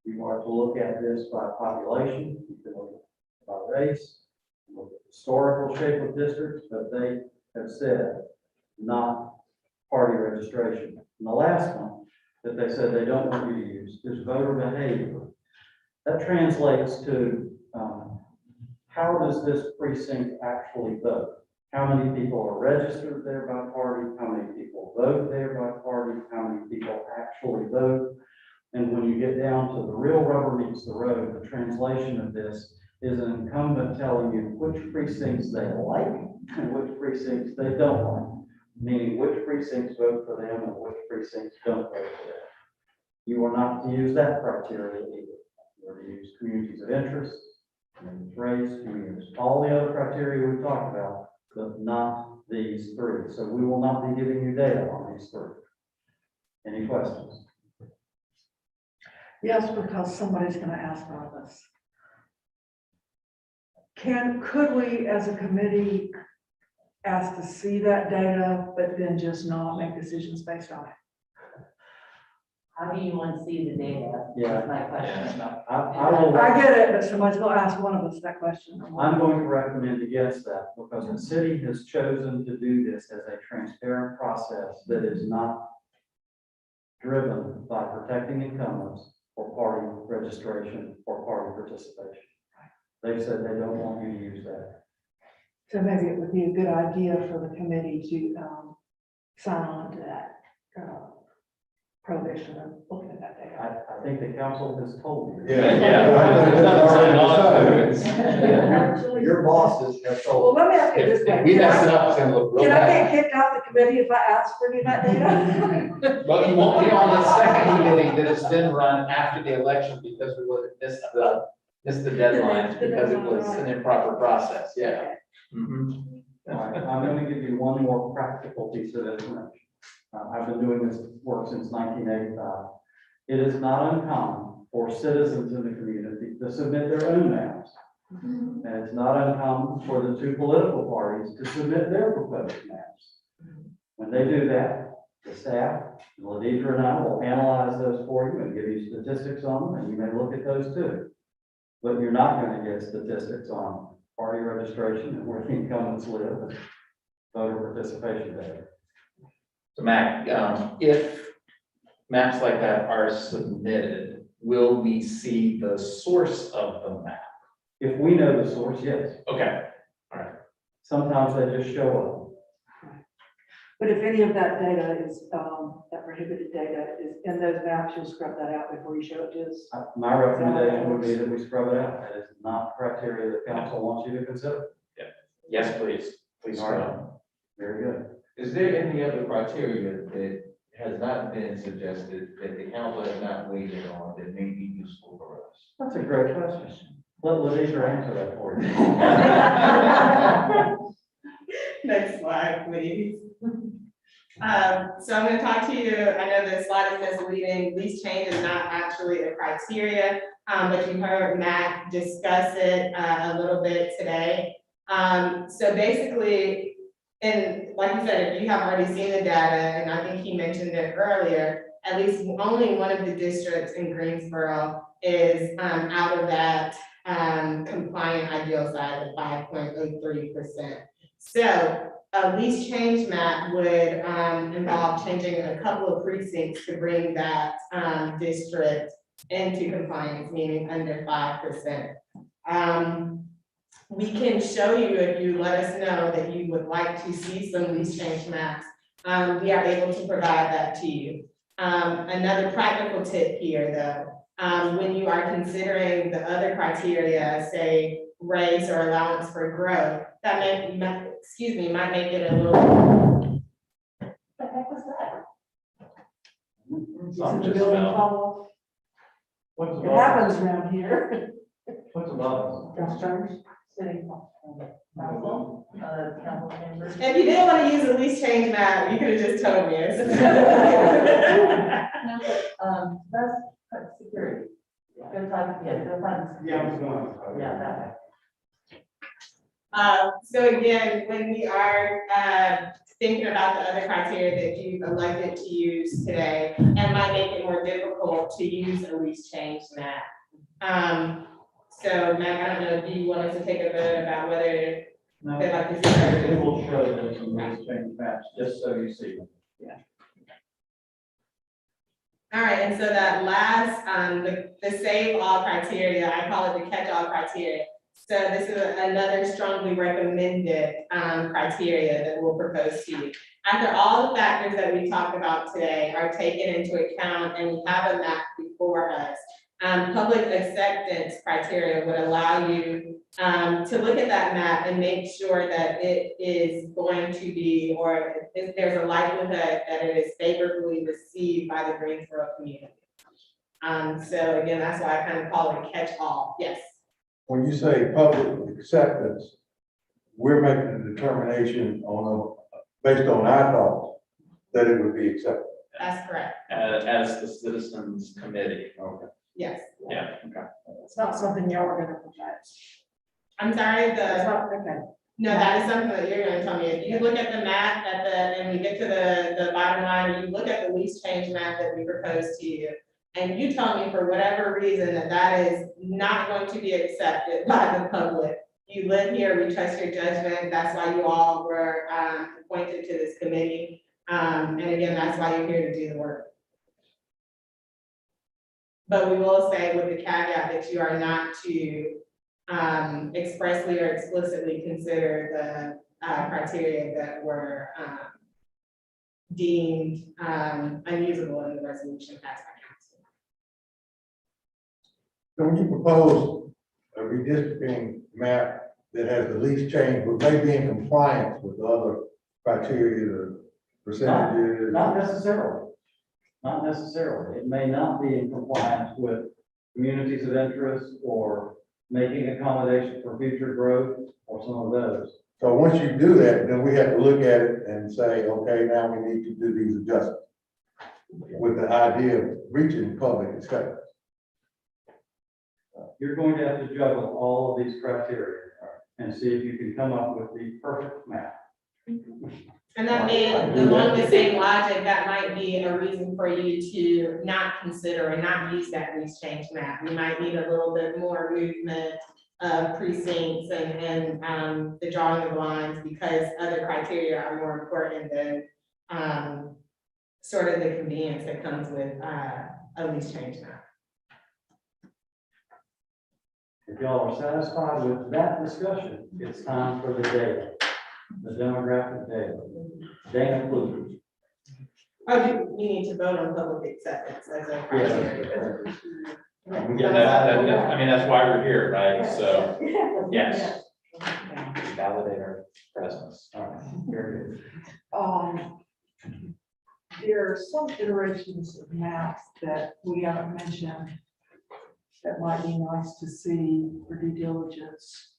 You are to look at this by population, you can look at by race, look at historical shape of districts, but they have said not party registration. And the last one that they said they don't want you to use is voter behavior. That translates to how does this precinct actually vote? How many people are registered there by party? How many people vote there by party? How many people actually vote? And when you get down to the real rubber meets the road, the translation of this is an incumbent telling you which precincts they like and which precincts they don't like, meaning which precincts vote for them and which precincts don't vote for them. You are not to use that criteria either. You are to use communities of interest, communities race, communities, all the other criteria we talked about, but not these 3. So we will not be giving you data on these 3. Any questions? Yes, because somebody's gonna ask all of us. Could we, as a committee, ask to see that data, but then just not make decisions based on it? How do you want to see the data? Yeah. That's my question. I get it, but somebody's gonna ask one of us that question. I'm going to recommend against that because the city has chosen to do this as a transparent process that is not driven by protecting incumbents or party registration or party participation. They've said they don't want you to use that. So maybe it would be a good idea for the committee to sign on to that prohibition of looking at that data. I think the council has told you. Your bosses have Well, told. let me ask you this way. We mess it up, it's gonna look real Can I bad. get kicked out the committee if I ask for any of that data? But you won't be on the second committee that has been run after the election because we would have missed the deadlines because it was an improper process, yeah. Mhm. All right, I'm going to give you one more practical piece of information. I've been doing this work since 1985. It is not uncommon for citizens in the community to submit their own maps. And it's not uncommon for the 2 political parties to submit their proposed maps. When they do that, the staff, Ladidra and I will analyze those for you and give you statistics on them, and you may look at those too. But you're not going to get statistics on party registration and where the incumbents live, and voter participation data. So Mac, if maps like that are submitted, will we see the source of the map? If we know the source, yes. Okay, Sometimes they just show But if any of that data is, that prohibited data is in those maps, you'll scrub that out before you show it to us. My recommendation would be that we scrub it out. That is not criteria that council wants you to consider. Yes, please. Please All go. right. Very good. Is there any other criteria that has not been suggested, that the council has not weighed in on, that may be useful for us? That's a great question. Let Ladisha answer that for you. Next slide, please. So I'm gonna talk to you, I know the slide is misleading, lease change is not actually a criteria, but you heard Matt discuss it a little bit today. So basically, and like you said, if you have already seen the data, and I think he mentioned it earlier, at least only one of the districts in Greensboro is out of that compliant ideal size of 5.03%. So a lease change map would involve changing a couple of precincts to bring that district into compliance, meaning under 5%. We can show you, if you let us know that you would like to see some lease change maps, we are able to provide that to you. Another practical tip here, though, when you are considering the other criteria, say race or allowance for growth, that might make it a little. What the heck was that? Something It's just a building fell. fall. What's It above? happens around here. What's above? Council chambers. Sitting council, council chambers. If you didn't want to use a lease change map, you could have just told me. That's security. Go type, yeah, go find. Yeah, that. So again, when we are thinking about the other criteria that you've elected to use today, it might make it more difficult to use a lease change map. So Matt, I don't know, do you want us to take a vote about whether No, they'd like to see that? it will show them some lease change maps, just so you see them. All right, and so that last, the save all criteria, I call it the catch-all criteria. So this is another strongly recommended criteria that we'll propose to you. After all the factors that we talked about today are taken into account and we have a map before us, public acceptance criteria would allow you to look at that map and make sure that it is going to be, or if there's a likelihood that it is favorably received by the Greensboro community. So again, that's why I kind of call it a catch-all. Yes. When you say public acceptance, we're making a determination based on our thoughts that it would be accepted. That's correct. As the citizens committee. Okay. Yes. Yeah, okay. It's not something y'all are gonna provide. I'm sorry, It's not, okay. no, that is something that you're gonna tell me. If you look at the map and we get to the bottom line, you look at the lease change map that we proposed to you, and you tell me for whatever reason that is not going to be accepted by the public. You live here, we trust your judgment. That's why you all were appointed to this committee. And again, that's why you're here to do the work. But we will say with the caveat that you are not to expressly or explicitly consider the criteria that were deemed unusable in the resolution passed by council. So when you propose a redistricting map that has the least change, would they be in compliance with other criteria, the percentages? Not necessarily. Not necessarily. It may not be in compliance with communities of interest or making accommodation for future growth or some of those. So once you do that, then we have to look at it and say, okay, now we need to do these adjustments with the idea of reaching public acceptance. You're going to have to juggle all of these criteria and see if you can come up with the perfect map. And that may, along the same logic, that might be a reason for you to not consider and not use that lease change map. You might need a little bit more movement of precincts and the drawing of lines because other criteria are more important than sort of the convenience that comes with a lease change map. If y'all are satisfied with that discussion, it's time for the data. The demographic data. Dana Kluger. Oh, you need to vote on public acceptance as a criteria. Yeah, I mean, that's why we're here, right? So, yes. Validate our presence. All right, very good. There are some iterations of maps that we haven't mentioned that might be nice to see for due diligence.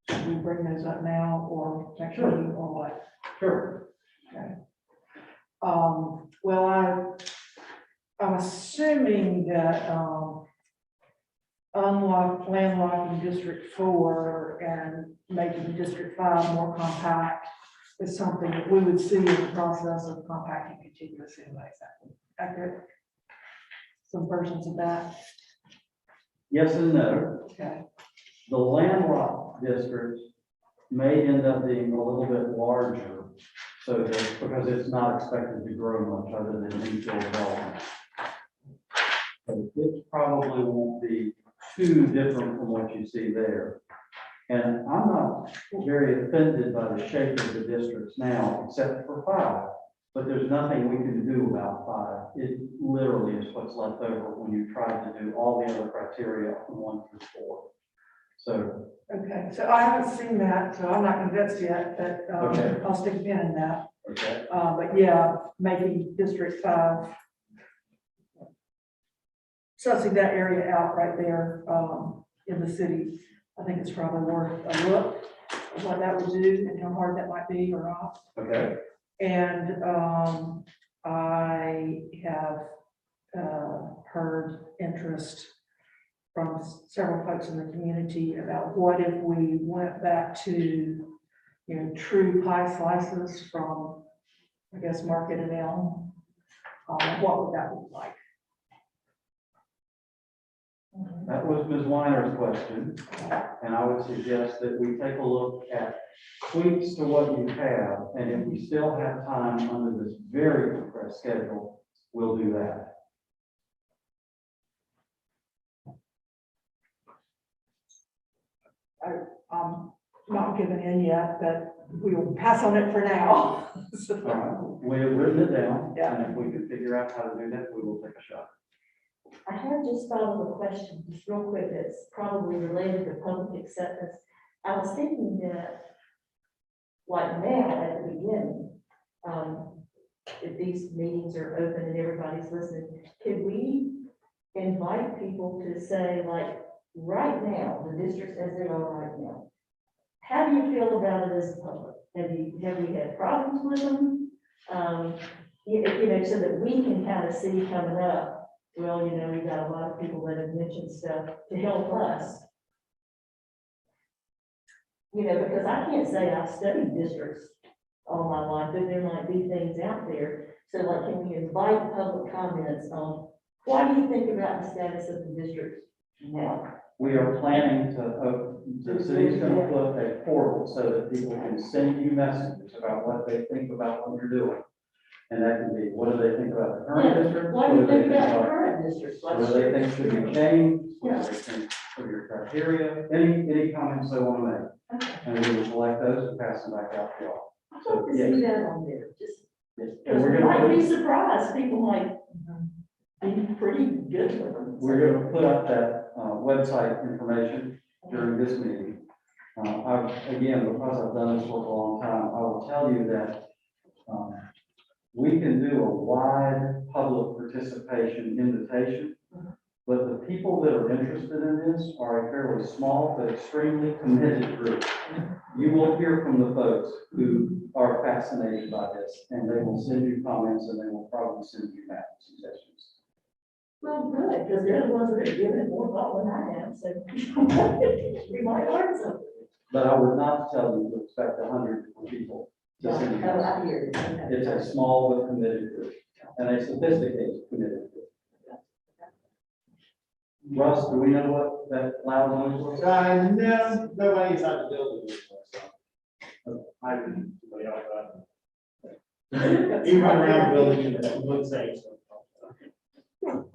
Should we bring those up now or next meeting or what? Sure. Okay. Well, I'm assuming that, landlocking District 4 and making District 5 more compact is something that we would see in the process of compacting contiguous anyways. Accurate? Some versions of that? Yes and no. Okay. The landlocked districts may end up being a little bit larger, so that, because it's not expected to grow much other than infill development. But it probably won't be too different from what you see there. And I'm not very offended by the shape of the districts now, except for 5. But there's nothing we can do about 5. It literally is what's left over when you try to do all the other criteria from 1 through 4. So. Okay, so I haven't seen that, so I'm not convinced yet, but Okay. I'll stick a pin in that. Okay. But yeah, making District 5, sussing that area out right there in the city, I think it's probably worth a look at what that would do and how hard that might be or not. Okay. And I have heard interest from several folks in the community about what if we went back to, true pie slices from, I guess, Market and Elm. What would that look like? That was Ms. Weiner's question, and I would suggest that we take a look at tweaks to what you have, and if we still have time under this very compressed schedule, we'll do that. I'm not giving in yet, but we will pass on it for now. All right, we have written it down, Yeah. and if we can figure out how to do that, we will take a shot. I have just thought of a question, just real quick, that's probably related to public acceptance. I was thinking that, like now at the beginning, if these meetings are open and everybody's listening, could we invite people to say, like, right now, the districts as they are right now, how do you feel about it as a public? Have we had problems with them? So that we can kind of see coming up. Well, we got a lot of people that have mentioned stuff to help us. Because I can't say I've studied districts all my life, but there might be things out there. So like, can we invite public comments on, what do you think about the status of the district now? We are planning to, the city's going to put a portal so that people can send you messages about what they think about what you're doing. And that can be, what do they think about the current district? What do you think about the current districts? What do they think should be changed? What do they think for your criteria? Any comments they want to make? Okay. And we will collect those and pass them back out to y'all. I'd like to see that on there, just, Yes. because And we're we gonna might be put, surprised, people might be pretty good with them. we're going to put up that website information during this meeting. Again, because I've done this for a long time, I will tell you that we can do a wide public participation invitation, but the people that are interested in this are a fairly small but extremely committed group. You will hear from the folks who are fascinated by this, and they will send you comments, and they will probably send you map suggestions. Well, good, because they're the ones that are giving it more thought than I am, so we might learn something. But I would not tell you to expect 100 people to send you. Oh, I hear you. It's a small but committed group, and a sophisticated committed group. Russ, do we know what that loud noise was? No, nobody's out the building. I didn't. You run around the building and it would say so. Are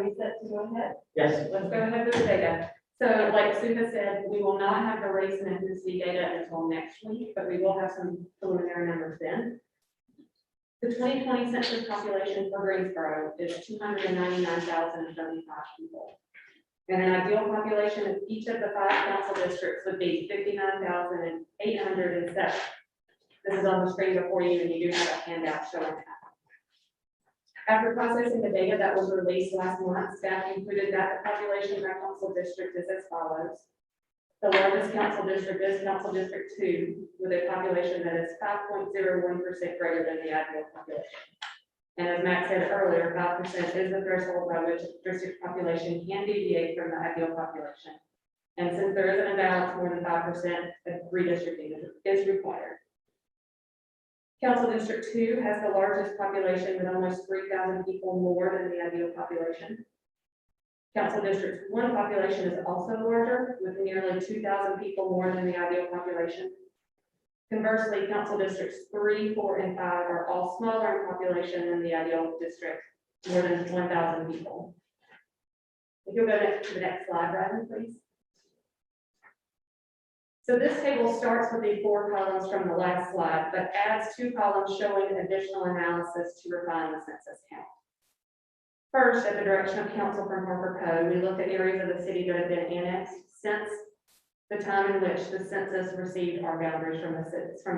we set to go ahead? Yes. Let's go ahead with the data. So like Sue has said, we will not have the race and ethnicity data until next week, but we will have some preliminary numbers then. The 2020 census population for Greensboro is 299,035 people. And an ideal population of each of the 5 council districts would be 59,807. This is on the screen before you, and you do have a handout showing that. After processing the data that was released last month, staff concluded that the population by council district is as follows. The largest council district is Council District 2, with a population that is 5.01% greater than the ideal population. And as Matt said earlier, 5% is the threshold by which district population can deviate from the ideal population. And since there is an imbalance more than 5%, redistricting is required. Council District 2 has the largest population with almost 3,000 people more than the ideal population. Council District 1 population is also larger, with nearly 2,000 people more than the ideal population. Conversely, Council Districts 3, 4, and 5 are all smaller in population than the ideal district, more than 1,000 people. If you'll go to the next slide, Brandon, please. So this table starts with the 4 columns from the last slide, but adds 2 columns showing additional analysis to refine the census count. First, at the direction of council from Harper Code, we looked at areas of the city that have been annexed since the time in which the census received our boundaries from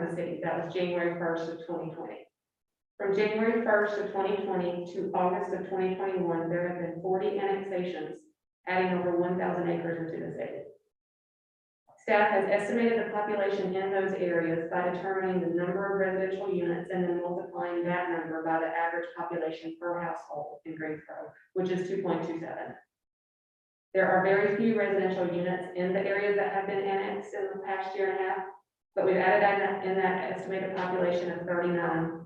the city. That was January 1st of 2020. From January 1st of 2020 to August of 2021, there have been 40 annexations, adding over 1,000 acres into the city. Staff has estimated the population in those areas by determining the number of residential units and then multiplying that number by the average population per household in Greensboro, which is 2.27. There are very few residential units in the areas that have been annexed in the past year and a half, but we've added in that estimated population of 39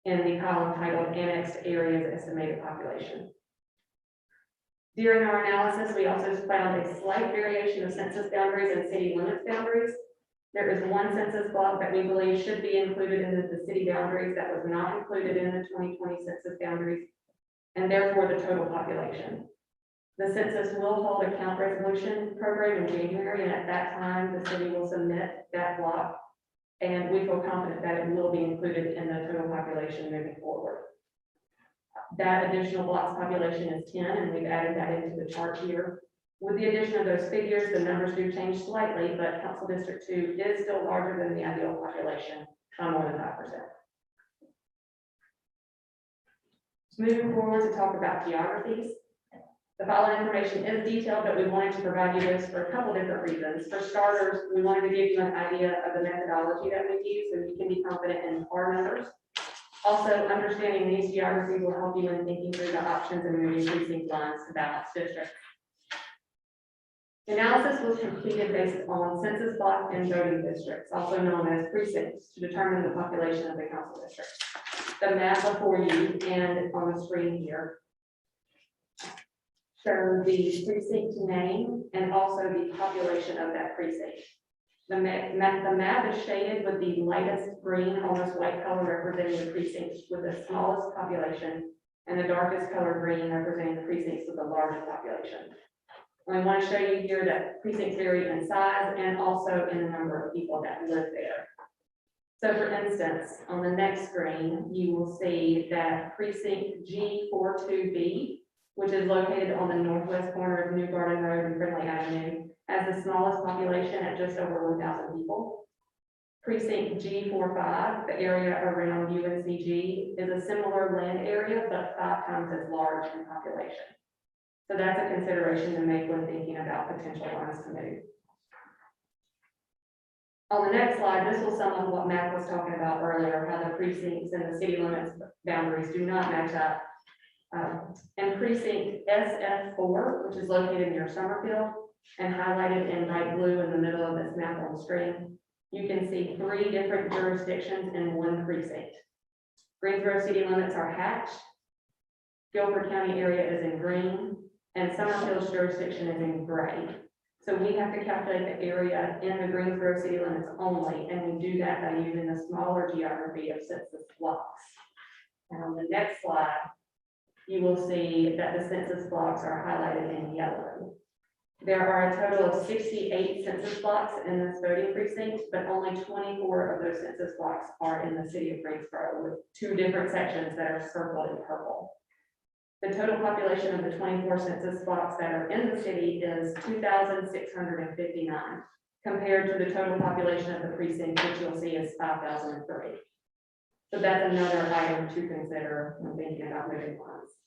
in the column titled Annexed Areas Estimated Population. During our analysis, we also found a slight variation of census boundaries and city limits boundaries. There is one census block that we believe should be included in the city boundaries that was not included in the 2020 census boundaries, and therefore the total population. The census will hold a count resolution program in January, and at that time, the city will submit that block, and we feel confident that it will be included in the total population moving forward. That additional block's population is 10, and we've added that into the chart here. With the addition of those figures, the numbers do change slightly, but Council District 2 is still larger than the ideal population by more than 5%. Moving forward to talk about geographies. The following information is detailed, but we wanted to provide you this for a couple different reasons. For starters, we wanted to give you an idea of the methodology that we use so you can be confident in our numbers. Also, understanding these geographies will help you in thinking through the options and moving precinct lines to balanced districts. Analysis was completed based on census block and voting districts, also known as precincts, to determine the population of the council district. The map before you and on the screen here show the precinct name and also the population of that precinct. The map is shaded with the lightest green, almost white color representing the precincts with the smallest population, and the darkest color green representing the precincts with the largest population. And I want to show you here that precincts vary in size and also in the number of people that live there. So for instance, on the next screen, you will see that precinct G42B, which is located on the northwest corner of New Garden Road and Friendly Avenue, has the smallest population at just over 1,000 people. Precinct G45, the area around UNCG, is a similar land area, but 5 times as large in population. So that's a consideration to make when thinking about potential lines to move. On the next slide, this will sum up what Matt was talking about earlier, how the precincts and the city limits boundaries do not match up. And precinct SF4, which is located near Summerfield and highlighted in light blue in the middle of this map on the screen, you can see 3 different jurisdictions in 1 precinct. Greensboro city limits are hatched, Guilford County area is in green, and Summerfield's jurisdiction is in gray. So we have to calculate the area in the Greensboro city limits only, and we do that by using the smaller geography of census blocks. And on the next slide, you will see that the census blocks are highlighted in yellow. There are a total of 68 census blocks in this voting precinct, but only 24 of those census blocks are in the city of Greensboro, with 2 different sections that are circled in purple. The total population of the 24 census blocks that are in the city is 2,659, compared to the total population of the precinct, which you'll see is 5,003. So that's another item to consider when thinking about moving lines.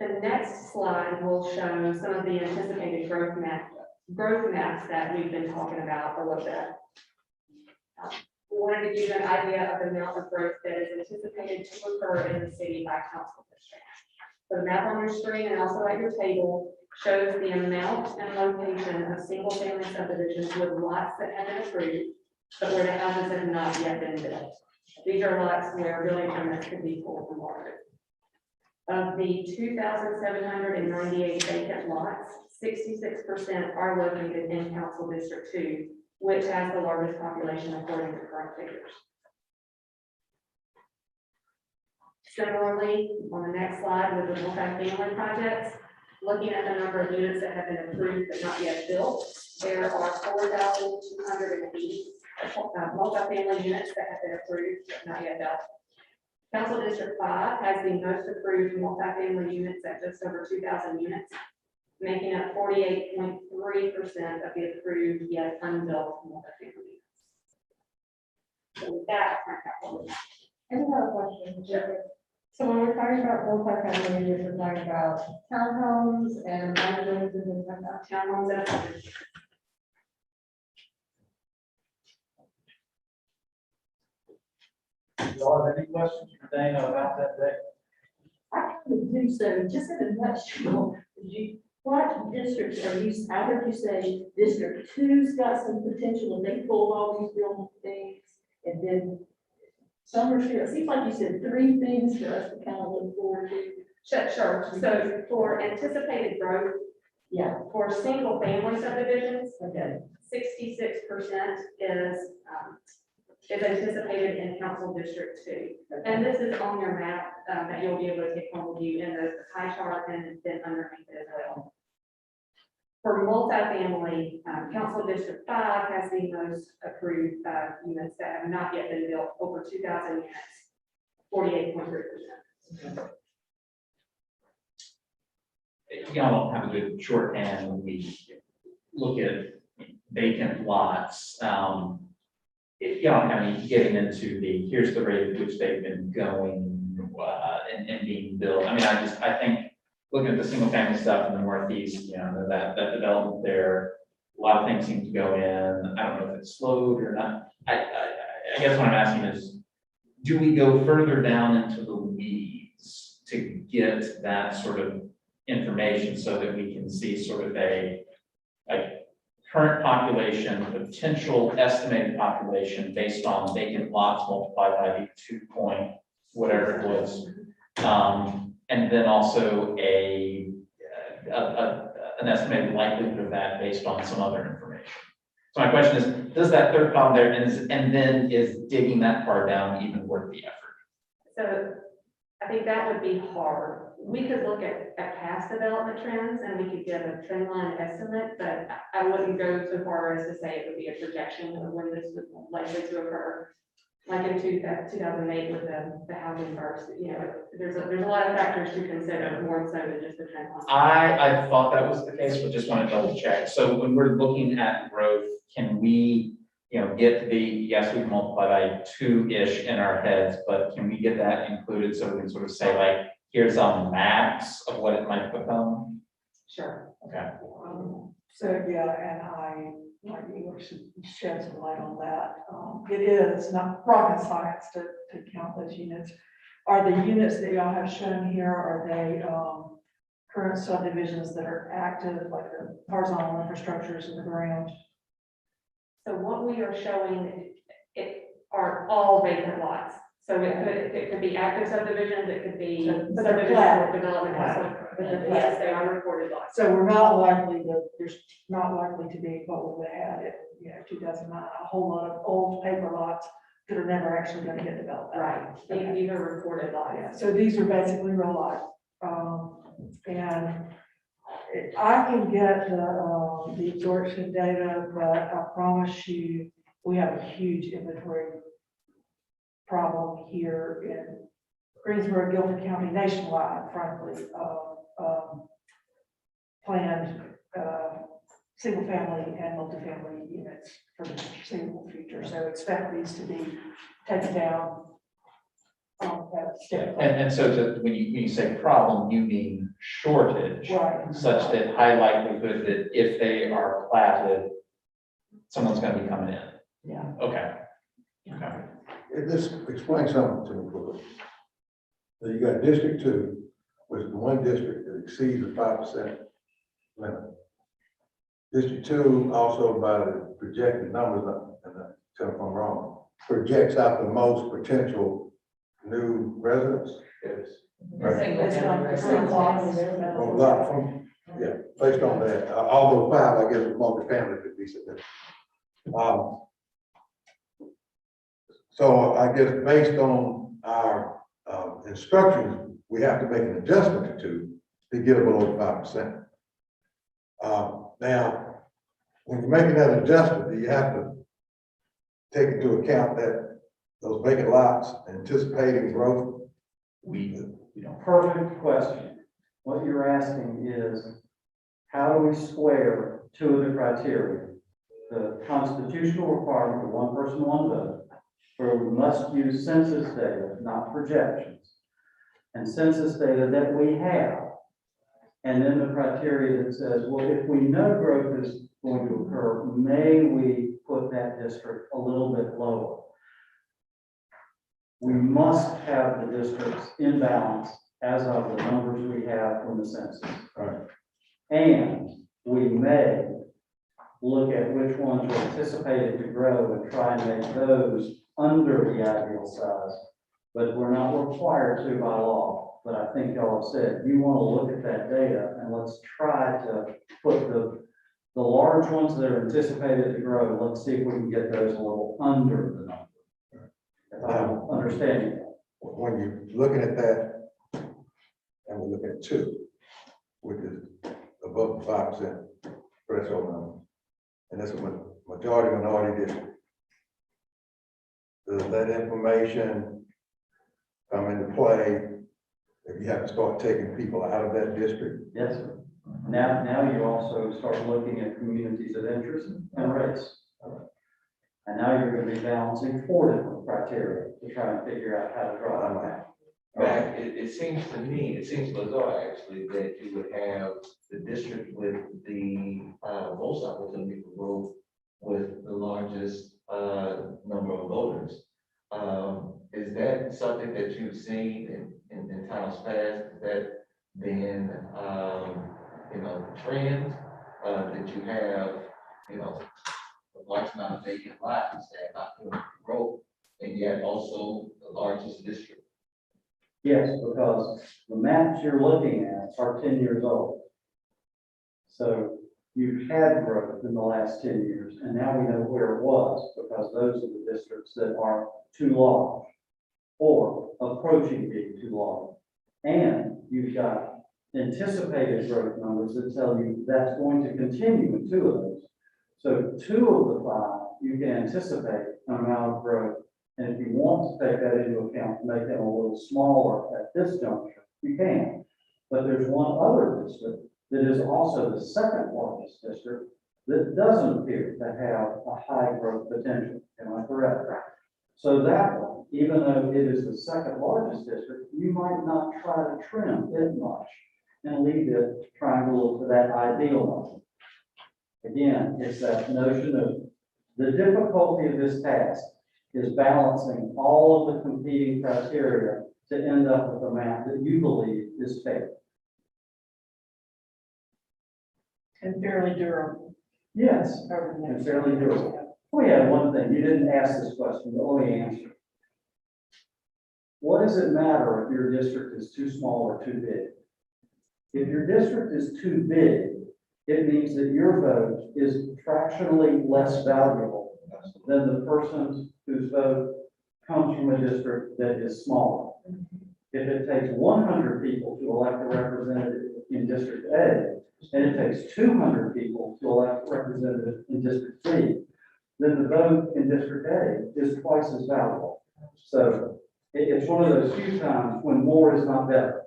The next slide will show some of the anticipated growth maps that we've been talking about a little bit. We wanted to give you an idea of the amount of growth that is anticipated to occur in the city by council district. The map on your screen and also at your table shows the amount and location of single-family subdivisions with lots that have been approved, but where the houses have not yet been built. These are lots where building permits could be pulled from market. Of the 2,798 vacant lots, 66% are located in Council District 2, which has the largest population according to current figures. Similarly, on the next slide with the multifamily projects, looking at the number of units that have been approved but not yet built, there are 4,280 multifamily units that have been approved but not yet built. Council District 5 has the most approved multifamily units at just over 2,000 units, making up 48.3% of the approved yet unbuilt multifamily units. So with that, I have a question. So when we're talking about multifamily units, we're talking about townhomes and mansions and things like that. townhomes and others. Y'all have any questions for Dana about that deck? I kind of do so, just in a nutshell, what districts are you, I heard you say District 2's got some potential and they pulled all these real things, and then some are sure, it seems like you said 3 things for us to kind of look forward to. Sure. So for anticipated growth, Yeah, for single family subdivisions, okay. 66% is anticipated in Council District 2. And this is on your map that you'll be able to take home with you in the pie chart and then underneath it as well. For multifamily, Council District 5 has the most approved units that have not yet been built, over 2,000 units, 48.3%. Y'all have a good shorthand when we look at vacant lots. If y'all don't have any getting into here's the rate at which they've been going and being built. I mean, I think looking at the single family stuff in the Northeast, that development there, a lot of things seem to go in. I don't know if it's slowed or not. I guess what I'm asking is, do we go further down into the weeds to get that sort of information so that we can see sort of a current population, potential estimated population based on vacant lots multiplied by the 2 point, whatever it was. And then also an estimated likelihood of that based on some other information. So my question is, does that third column there, and then is digging that far down even worth the effort? So I think that would be hard. We could look at past development trends and we could give a trend line estimate, but I wouldn't go so far as to say it would be a projection of when this was likely to occur. Like in 2008 with the housing burst, there's a lot of factors to consider, more so than just the trend line. I thought that was the case, but just want to double check. So when we're looking at growth, can we, get yes, we can multiply by 2-ish in our heads, but can we get that included so we can sort of say like, here's a max of what it might become? Sure. Okay. So, yeah, and I should shed some light on that. It is not rocket science to count those units. Are the units that y'all have shown here, are they current subdivisions that are active, like the horizontal infrastructures in the ground? So what we are showing, it are all vacant lots. So it could be active subdivisions, it could be But they're subdivisions flat. or development. Yes, they are recorded lots. So there's not likely to be what we would have had in 2009, a whole lot of old paper lots that are never actually going to get developed. Right, these are recorded lots. Yeah, so these are basically real life. And I can get the absorption data, but I promise you, we have a huge inventory problem here in Greensboro, Guilford County, nationwide, frankly, planned, single-family and multifamily units for the foreseeable future. So expect these to be taken down. And so when you say problem, you mean shortage, Right. such that high likelihood that if they are platted, someone's gonna be coming in. Yeah. Okay. Okay. This explains something to me, please. So you got District 2, which is the one district that exceeds the 5% limit. District 2 also by the projected numbers, and tell me if I'm wrong, projects out the most potential new residents. Yes. Right. Based on Well, not from, yeah, based on that, although 5, I guess, with multifamily could be significant. So I guess based on our instructions, we have to make an adjustment or two to get below 5%. Now, when you're making that adjustment, do you have to take into account that those vacant lots anticipating growth? We don't. Perfect question. What you're asking is, how do we square two of the criteria? The constitutional requirement of one person, one vote, where we must use census data, not projections, and census data that we have. And then the criteria that says, well, if we know growth is going to occur, may we put that district a little bit lower? We must have the districts in balance as of the numbers we have from the census. Right. And we may look at which ones are anticipated to grow and try and make those under the ideal size. But we're not required to by law. But I think y'all have said, you want to look at that data and let's try to put the large ones that are anticipated to grow, let's see if we can get those a little under the number. If I'm understanding that. When you're looking at that, and we're looking at 2, which is above the 5% threshold number, and that's a majority minority district. Does that information come into play if you have to start taking people out of that district? Yes, sir. Now you also start looking at communities of interest and race. And now you're going to be balancing 4 different criteria to try and figure out how to draw them out. Right, it seems to me, it seems bizarre actually, that you would have the district with the most opportunity for growth with the largest number of voters. Is that something that you've seen in times past? Is that been, trend that you have, a large amount of vacant lots that not going to grow, and yet also the largest district? Yes, because the maps you're looking at are 10 years old. So you've had growth in the last 10 years, and now we know where it was, because those are the districts that are too large or approaching being too large. And you've got anticipated growth numbers that tell you that's going to continue in 2 of those. So 2 of the 5, you can anticipate an amount of growth. And if you want to take that into account, make them a little smaller at this juncture, you can. But there's one other district that is also the second largest district that doesn't appear to have a high growth potential. Am I correct? So that one, even though it is the second largest district, you might not try to trim it much and leave it triangle to that ideal number. Again, it's that notion of the difficulty of this task is balancing all of the competing criteria to end up with a map that you believe is fair. And fairly durable. Yes, and fairly durable. We have one thing, you didn't ask this question, but let me answer. What does it matter if your district is too small or too big? If your district is too big, it means that your vote is fractionally less valuable than the person whose vote comes from a district that is smaller. If it takes 100 people to elect a representative in District A, and it takes 200 people to elect a representative in District C, then the vote in District A is twice as valuable. So it's one of those few times when more is not better.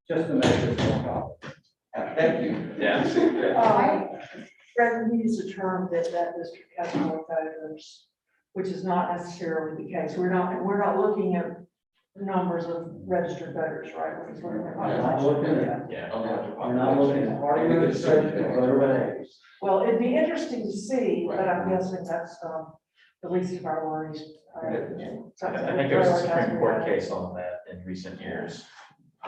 Just to make it more complicated. Thank you. Yeah. President, we use a term that district has more voters, which is not necessarily the case. We're not looking at numbers of registered voters, right? Because We're not looking at, Yeah. we're not looking at party registration or voter behaviors. Well, it'd be interesting to see, but I'm guessing that's, the least of our worries. I think there was a Supreme Court case on that in recent years.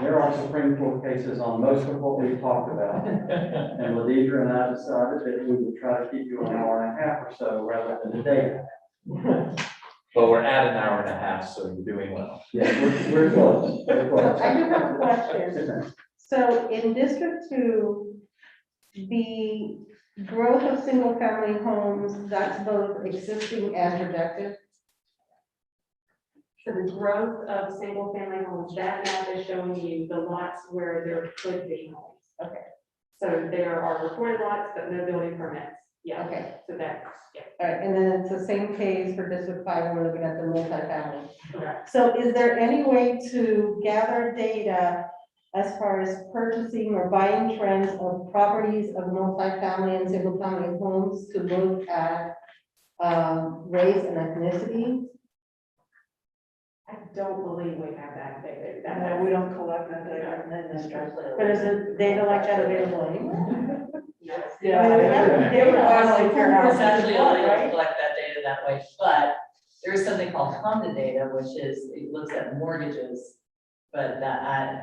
There are Supreme Court cases on most of what we've talked about. And Ladidra and I decided that we would try to keep you an hour and a half or so rather than a day. But we're at an hour and a half, so you're doing well. Yeah, we're close. We're So close. I do have a question. So in District 2, the growth of single-family homes, that's both existing and projected? So the growth of single-family homes, that map is showing you the lots where there could be homes. Okay, So there are recorded lots, but no building permits. Yeah, okay. so that's, yeah, All right, and then it's the same case for District 5, we're looking at the multifamily. correct. So is there any way to gather data as far as purchasing or buying trends of properties of multifamily and single-family homes to look at race and ethnicity? I don't believe we have that data. No, we don't collect that data in this district. But is it data like that available anywhere? Yes. Yeah. I mean, we have data on Fair housing. It's actually able to right? collect that data that way, but there is something called HMDA data, which is, it looks at mortgages. But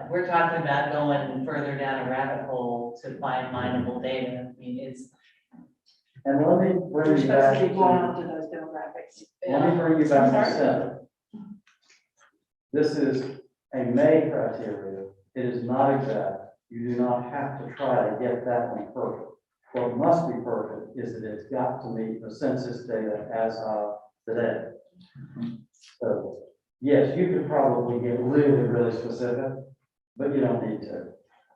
we're talking about going further down a rabbit hole to find mineable data. I mean, it's. And let me We're bring you supposed back to be going to, up to those demographics. let me bring you back I'm to sorry? 7. This is a May criteria. It is not exact. You do not have to try to get that one perfect. What must be perfect is that it's got to meet the census data as of today. So, yes, you could probably get really, really specific, but you don't need to.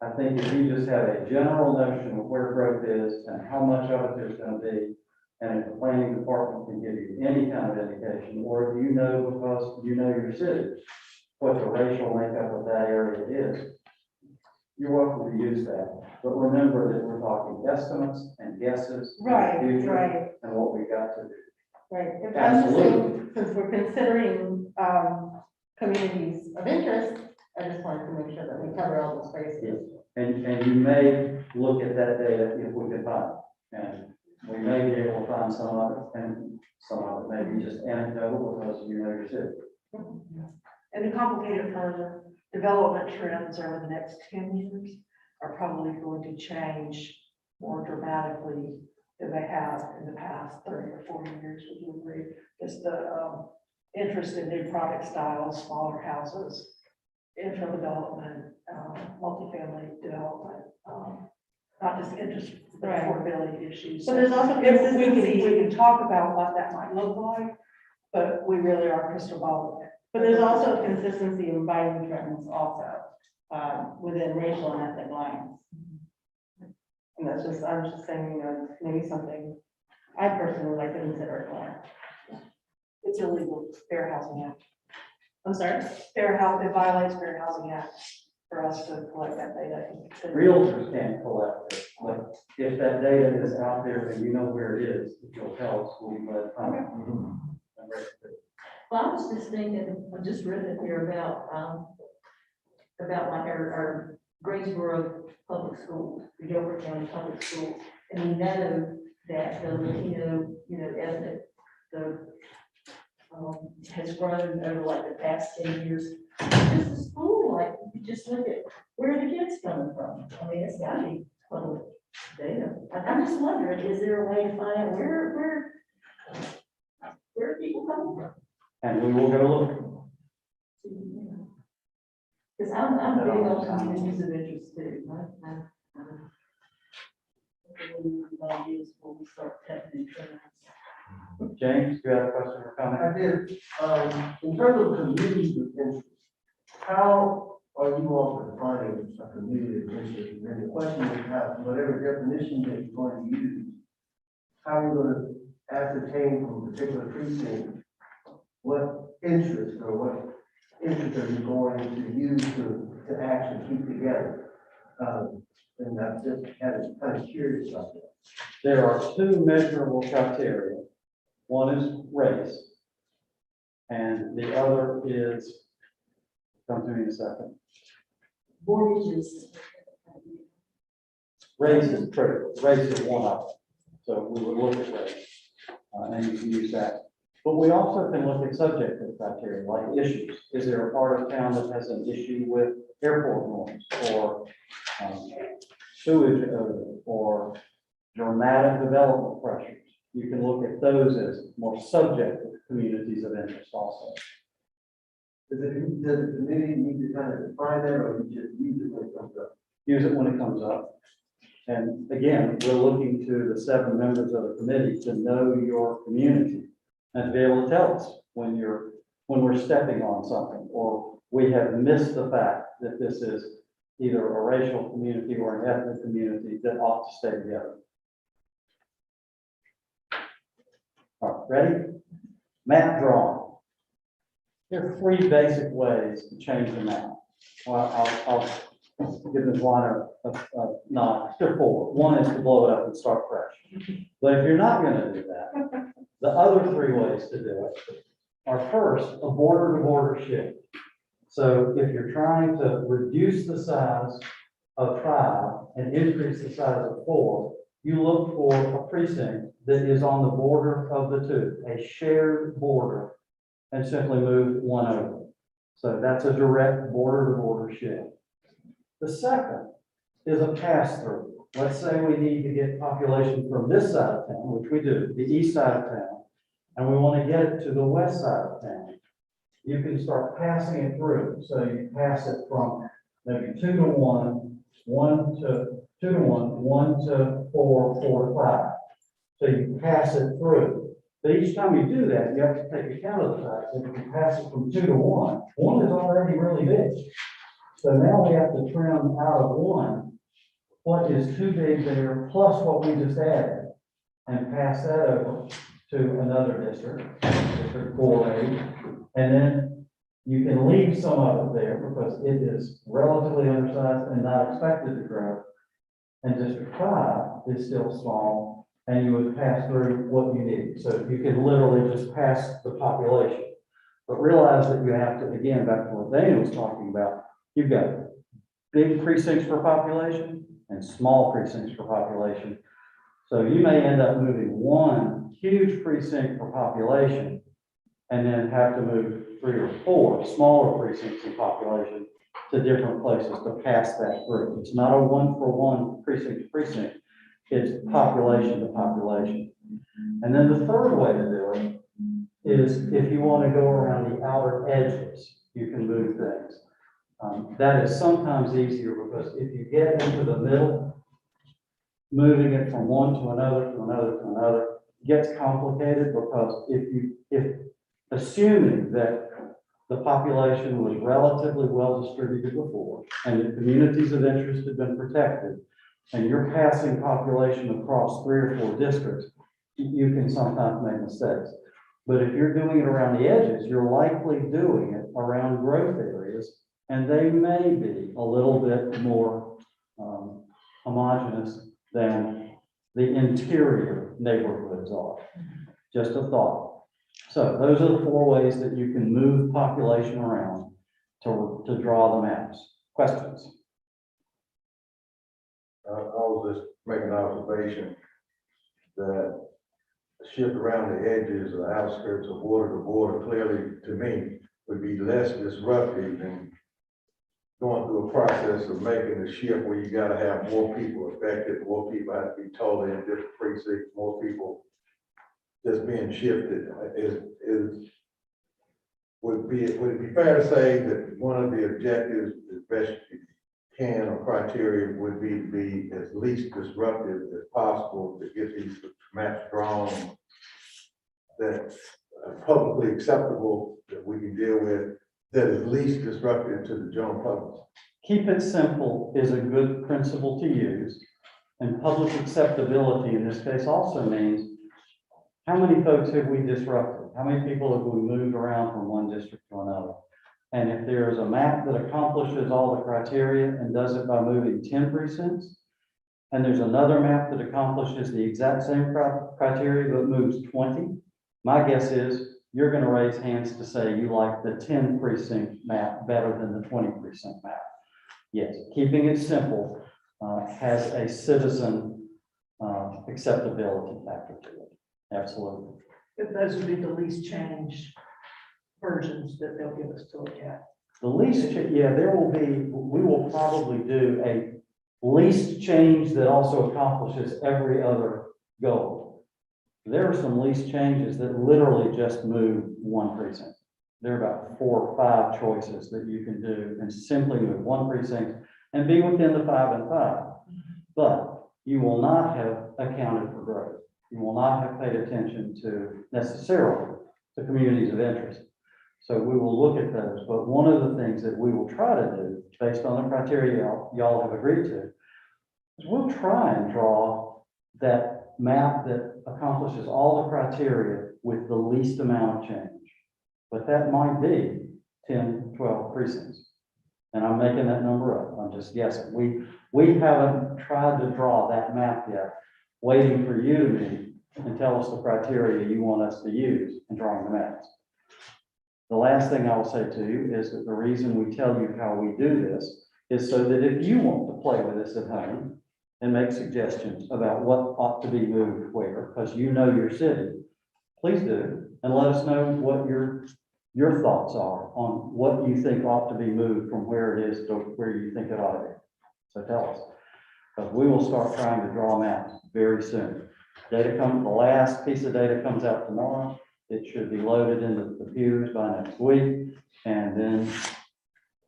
I think if you just have a general notion of where growth is and how much of it there's gonna be, and if the planning department can give you any kind of indication, or if you know because you know your city, what the racial makeup of that area is, you're welcome to use that. But remember that we're talking estimates and guesses. in the Right, future right, And what we got to do. right. If I'm just Absolutely. saying, since we're considering communities of interest, I just wanted to make sure that we cover all those bases. And you may look at that data if we can find it. And we may be able to find some of it, and some of it may be just anecdotal because you know your city. And to complicate it further, development trends over the next 10 years are probably going to change more dramatically than they have in the past 30 or 40 years. Would you agree? Just the interest in new product styles, smaller houses, infill development, multifamily development, not just interest, but Right. affordability issues. But there's also If consistency. we can talk about what that might look like, but we really are crystal balling it. But there's also consistency in buying trends also, within racial and ethnic lines. And that's just, I'm just saying, you know, maybe something I personally would like to consider more. It's illegal, Fair Housing Act. I'm sorry? It violates Fair Housing Act for us to collect that data. Realtors can't collect it, but if that data is out there and you know where it is, if you'll tell us, we'll be glad to find it. I'm ready to- Well, I was just thinking, I just read it here about like our Greensboro Public Schools, the Gilbert County Public Schools. And we know that the Latino, ethnic, has grown over like the past 10 years. Just the school, like, you just look at where are the kids coming from. I mean, it's gotta be public data. I'm just wondering, is there a way to find out where are people coming from? And we will go look. Because I'm big on communities of interest too. Values when we start tapping into. James, do you have a question or comment? I did, in terms of communities of interest, how or you want defining a community of interest? And then the question is how, whatever definition that you're going to use, how are you going to ascertain from a particular precinct what interest or what interest are you going to use to actually keep together? And I'm just kind of curious about that. There are two measurable criteria. One is race, and the other is, come to me in a second. Mortgages. Race is critical. Race is one of them. So we would look at race, and you can use that. But we also can look at subjective criteria, like issues. Is there a part of town that has an issue with airport noise, or sewage odor, or dramatic development pressures? You can look at those as more subjective communities of interest also. Does the committee need to kind of define that, or you just use it when it comes up? Use it when it comes up. And again, we're looking to the 7 members of the committee to know your community and to be able to tell us when we're stepping on something, or we have missed the fact that this is either a racial community or an ethnic community that ought to stay together. All right, ready? Map drawing. There are 3 basic ways to change the map. Well, I'll give Ms. Weiner a nod. There are 4. One is to blow it up and start fresh. But if you're not going to do that, the other 3 ways to do it are, first, a border-to-border shift. So if you're trying to reduce the size of 5 and increase the size of 4, you look for a precinct that is on the border of the 2, a shared border, and simply move one over. So that's a direct border-to-border shift. The second is a pass-through. Let's say we need to get population from this side of town, which we do, the east side of town, and we want to get it to the west side of town. You can start passing it through. So you pass it from maybe 2 to 1, 1 to 2 to 1, 1 to 4, 4 to 5. So you pass it through. But each time you do that, you have to take account of the fact that if you pass it from 2 to 1, 1 is already really big. So now we have to trim out of 1 what is too big there, plus what we just added, and pass that over to another district, District 4A, and then you can leave some of it there because it is relatively undersized and not expected to grow. And District 5 is still small, and you would pass through what you need. So you can literally just pass the population. But realize that you have to, again, back to what Dana was talking about, you've got big precincts for population and small precincts for population. So you may end up moving 1 huge precinct for population and then have to move 3 or 4 smaller precincts in population to different places to pass that through. It's not a 1-for-1 precinct to precinct. It's population to population. And then the third way to do it is if you want to go around the outer edges, you can move things. That is sometimes easier because if you get into the middle, moving it from one to another, to another, to another, gets complicated because if assuming that the population was relatively well distributed before and the communities of interest had been protected, and you're passing population across 3 or 4 districts, you can sometimes make mistakes. But if you're doing it around the edges, you're likely doing it around growth areas, and they may be a little bit more homogeneous than the interior neighborhoods are. Just a thought. So those are the 4 ways that you can move population around to draw the maps. Questions? I was just making an observation that the shift around the edges or the outskirts of border to border clearly, to me, would be less disruptive than going through a process of making the shift where you gotta have more people affected, more people have to be totally in different precincts, more people just being shifted. Would it be fair to say that one of the objectives, as best you can, or criteria would be to be as least disruptive as possible to get these maps drawn that are publicly acceptable, that we can deal with, that is least disruptive to the general public? Keep it simple is a good principle to use. And public acceptability in this case also means how many folks have we disrupted? How many people have we moved around from one district to another? And if there is a map that accomplishes all the criteria and does it by moving 10 precincts, and there's another map that accomplishes the exact same criteria but moves 20, my guess is you're going to raise hands to say you like the 10 precinct map better than the 20 precinct map. Yes, keeping it simple has a citizen acceptability factor to it. Absolutely. But those would be the least changed versions that they'll give us to look at. The least, yeah, we will probably do a least change that also accomplishes every other goal. There are some least changes that literally just move one precinct. There are about 4 or 5 choices that you can do and simply move one precinct and be within the 5 and 5. But you will not have accounted for growth. You will not have paid attention to necessarily the communities of interest. So we will look at those. But one of the things that we will try to do based on the criteria y'all have agreed to is we'll try and draw that map that accomplishes all the criteria with the least amount of change. But that might be 10, 12 precincts. And I'm making that number up. I'm just guessing. We haven't tried to draw that map yet, waiting for you to meet and tell us the criteria you want us to use in drawing the maps. The last thing I will say to you is that the reason we tell you how we do this is so that if you want to play with this at home and make suggestions about what ought to be moved where, because you know your city, please do, and let us know what your thoughts are on what you think ought to be moved from where it is to where you think it ought to be. So tell us. But we will start trying to draw maps very soon. The last piece of data comes out tomorrow. It should be loaded into the computers by next week. And then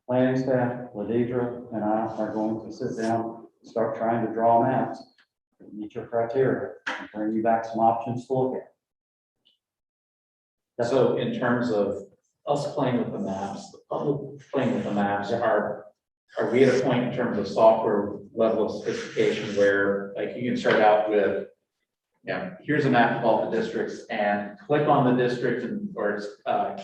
planning staff, Ladidra and I are going to sit down, start trying to draw maps, meet your criteria, and bring you back some options to look at. So in terms of us playing with the maps, the public playing with the maps, are we at a point in terms of software level of sophistication where like you can start out with, here's a map of all the districts and click on the district or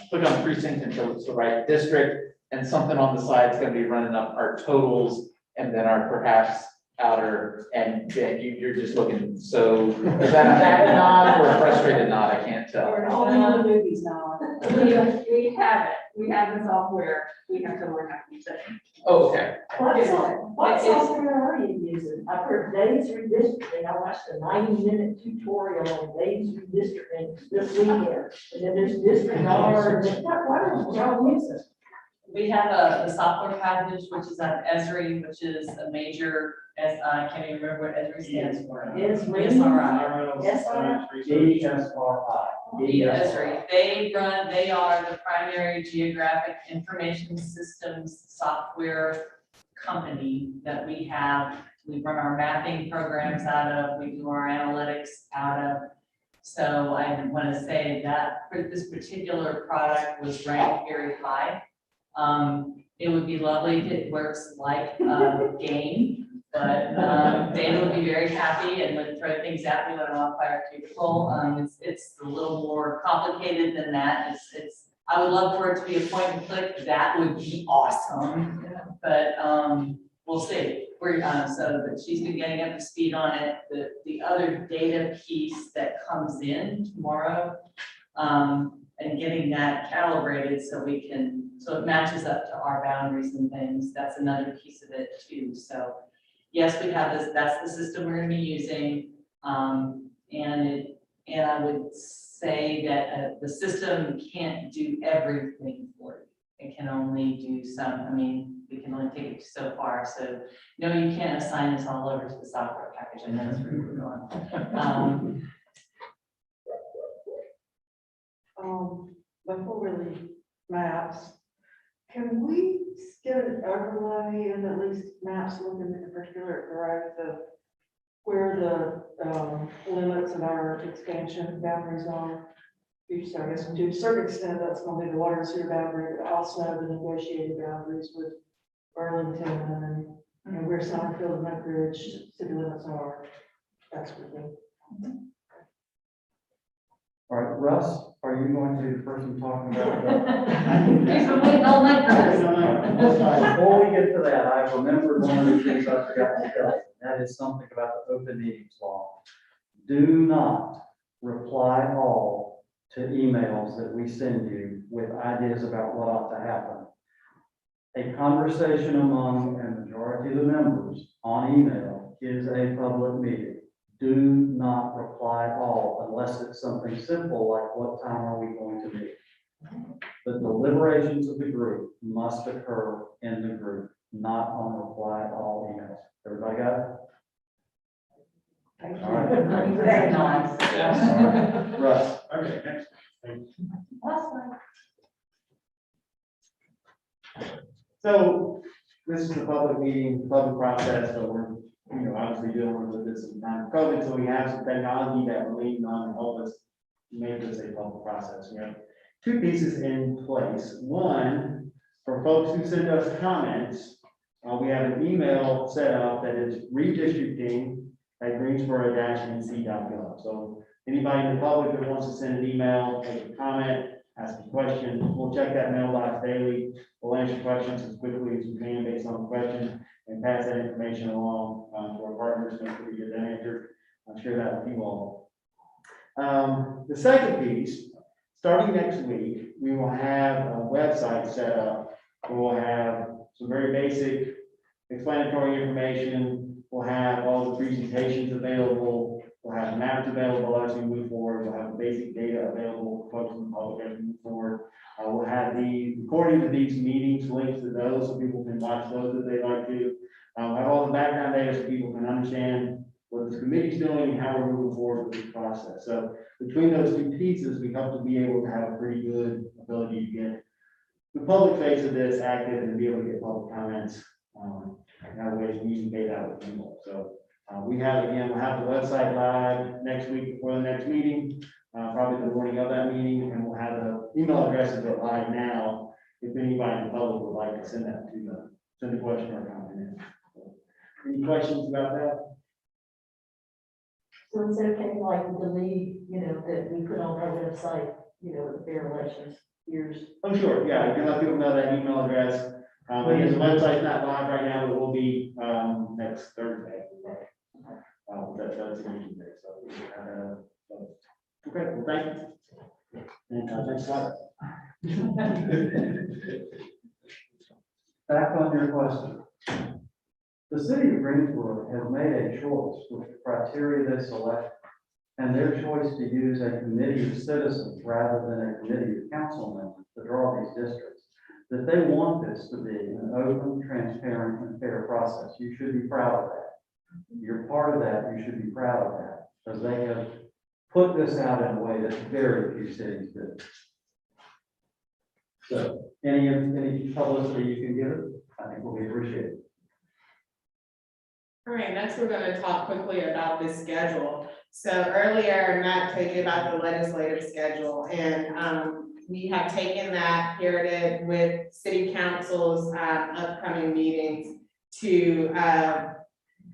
click on the precinct until it's the right district, and something on the side is going to be running up our totals and then our perhaps outer, and you're just looking. So is that a nod or a frustrated nod? I can't tell. Or all the movies now. We have it. We have the software. We have to learn how to use it. Oh, okay. What software are you using? I've heard Dave's Redistricting. I watched a 90-minute tutorial on Dave's Redistricting this weekend. And then there's District R. What are y'all using? We have the software package, which is on Esri, which is a major, I can't even remember what Esri stands for. Esri. Esri. They are the primary geographic information systems software company that we have. We run our mapping programs out of, we do our analytics out of. So I want to say that for this particular product was ranked very high. It would be lovely if it works like a game, but Dana would be very happy and would throw things at me when I'm on fire cubicle. It's a little more complicated than that. I would love for it to be a point and click. That would be awesome, but we'll see. But she's been getting up to speed on it. The other data piece that comes in tomorrow, and getting that calibrated so it matches up to our boundaries and things. That's another piece of it too. So yes, we have this, that's the system we're gonna be using. And I would say that the system can't do everything for you. It can only do some, we can only take it so far. So no, you can't assign this all over to the software package. I know that's where we're going. Before we leave maps, can we get an overlay and at least maps looking in a particular direction of where the limits of our expansion boundaries are? So I guess to a certain extent, that's gonna be the water and sewer boundary, but also the negotiated boundaries with Burlington and, you know, where Summerfield and Oak Ridge city limits are. That's what they. All right, Russ, are you going to be the person talking about that? He's been waiting all night for this. Before we get to that, I remembered one of the things I forgot to tell you. That is something about the open meetings law. Do not reply all to emails that we send you with ideas about what ought to happen. A conversation among a majority of the members on email is a public meeting. Do not reply all unless it's something simple like what time are we going to meet? The deliberations of the group must occur in the group, not on reply all emails. Everybody got it? All right. Very nice. Yes. Russ. Okay, next. Thank you. Last one. So this is a public meeting, public process, so we're, obviously dealing with this in time of COVID, so we have some technology that we're leaning on to help us make this a public process. We have two pieces in place. One, for folks who send us comments, we have an email set up that is redistricting@greensboro-nc.gov. So anybody in the public that wants to send an email, make a comment, ask a question, we'll check that mailbox daily. We'll answer questions as quickly as we can based on the question and pass that information along to our partners, make sure we get that answered. I'm sure that with you all. The second piece, starting next week, we will have a website set up. We'll have some very basic explanatory information. We'll have all the presentations available. We'll have maps available as we move forward. We'll have the basic data available for folks in the public as we move forward. We'll have the recordings of these meetings, links to those so people can watch those if they like to. Have all the background data so people can understand what this committee's doing and how we're moving forward with this process. So between those two pieces, we hope to be able to have a pretty good ability to get the public face of this active and be able to get public comments. And have ways to communicate out with people. So we'll have the website live next week before the next meeting, probably the morning of that meeting, and we'll have the email addresses that are live now. If anybody in the public would like to send that to them, send a question or comment in. So, any questions about that? So it's okay, like with the lead, that we put on our website, with fair elections years. Oh, sure, yeah, you can let people know that email address. Again, the website's not live right now, but it will be next Thursday. That's a meeting day, so. Okay, well, thank you. And thanks a lot. Back on your question. The city of Greensboro has made a choice with the criteria they select and their choice to use a committee of citizens rather than a committee of council members to draw these districts, that they want this to be an open, transparent, and fair process. You should be proud of that. You're part of that, you should be proud of that, because they have put this out in a way that very few cities do. So, any publicity you can give it, I think will be appreciated. All right, next we're going to talk quickly about this schedule. So earlier, Matt told you about the legislative schedule, and we have taken that, paired it with city council's upcoming meetings to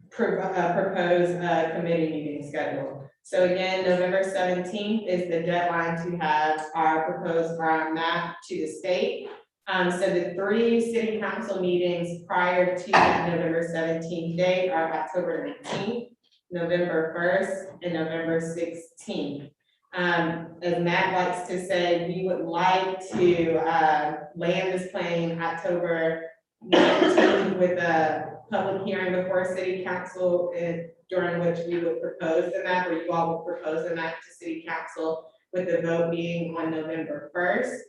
propose a committee meeting schedule. So again, November 17th is the deadline to have our proposed map to the state. So the 3 city council meetings prior to that November 17th date are October 19th, November 1st, and November 16th. As Matt likes to say, we would like to land this plane October 19th with a public hearing before city council, during which we would propose the map, or you all would propose the map to city council, with the vote being on November 1st.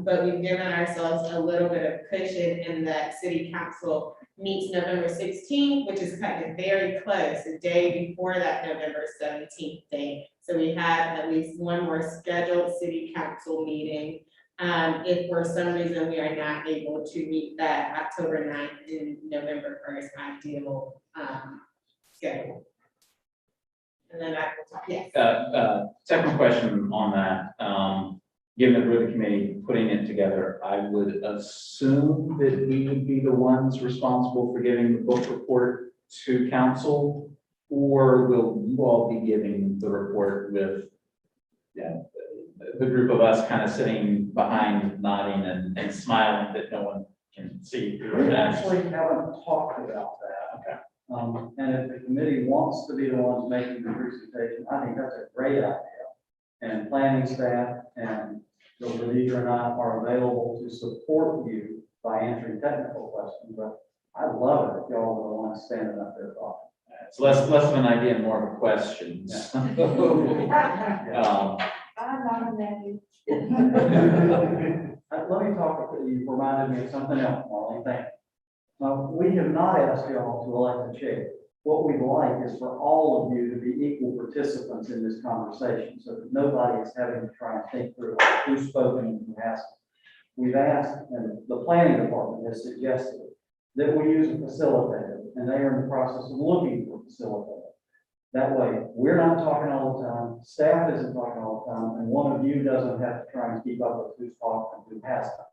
But we've given ourselves a little bit of cushion in that city council meets November 16th, which is kind of very close, the day before that November 17th date. So we have at least one more scheduled city council meeting. If for some reason we are not able to meet that October 9th and November 1st ideal schedule. And then yes. Second question on that. given that we're the committee putting it together, I would assume that we would be the ones responsible for giving the book report to council, or will you all be giving the report with, the group of us kind of sitting behind nodding and smiling that no one can see? We actually haven't talked about that. Okay. And if the committee wants to be the ones making the presentation, I think that's a great idea. And planning staff and Dr. Leader and I are available to support you by answering technical questions, but I love it if y'all are the ones standing up there talking. It's less of an idea and more of a question. I'm not a man. Let me talk, you reminded me of something else, Marlene, thank you. We have not asked y'all to elect a chair. What we'd like is for all of you to be equal participants in this conversation, so that nobody is having to try and think through who's spoken and who hasn't. We've asked, and the planning department has suggested that we use a facilitator, and they are in the process of looking for a facilitator. That way, we're not talking all the time, staff isn't talking all the time, and one of you doesn't have to try and keep up with who's talking and who hasn't.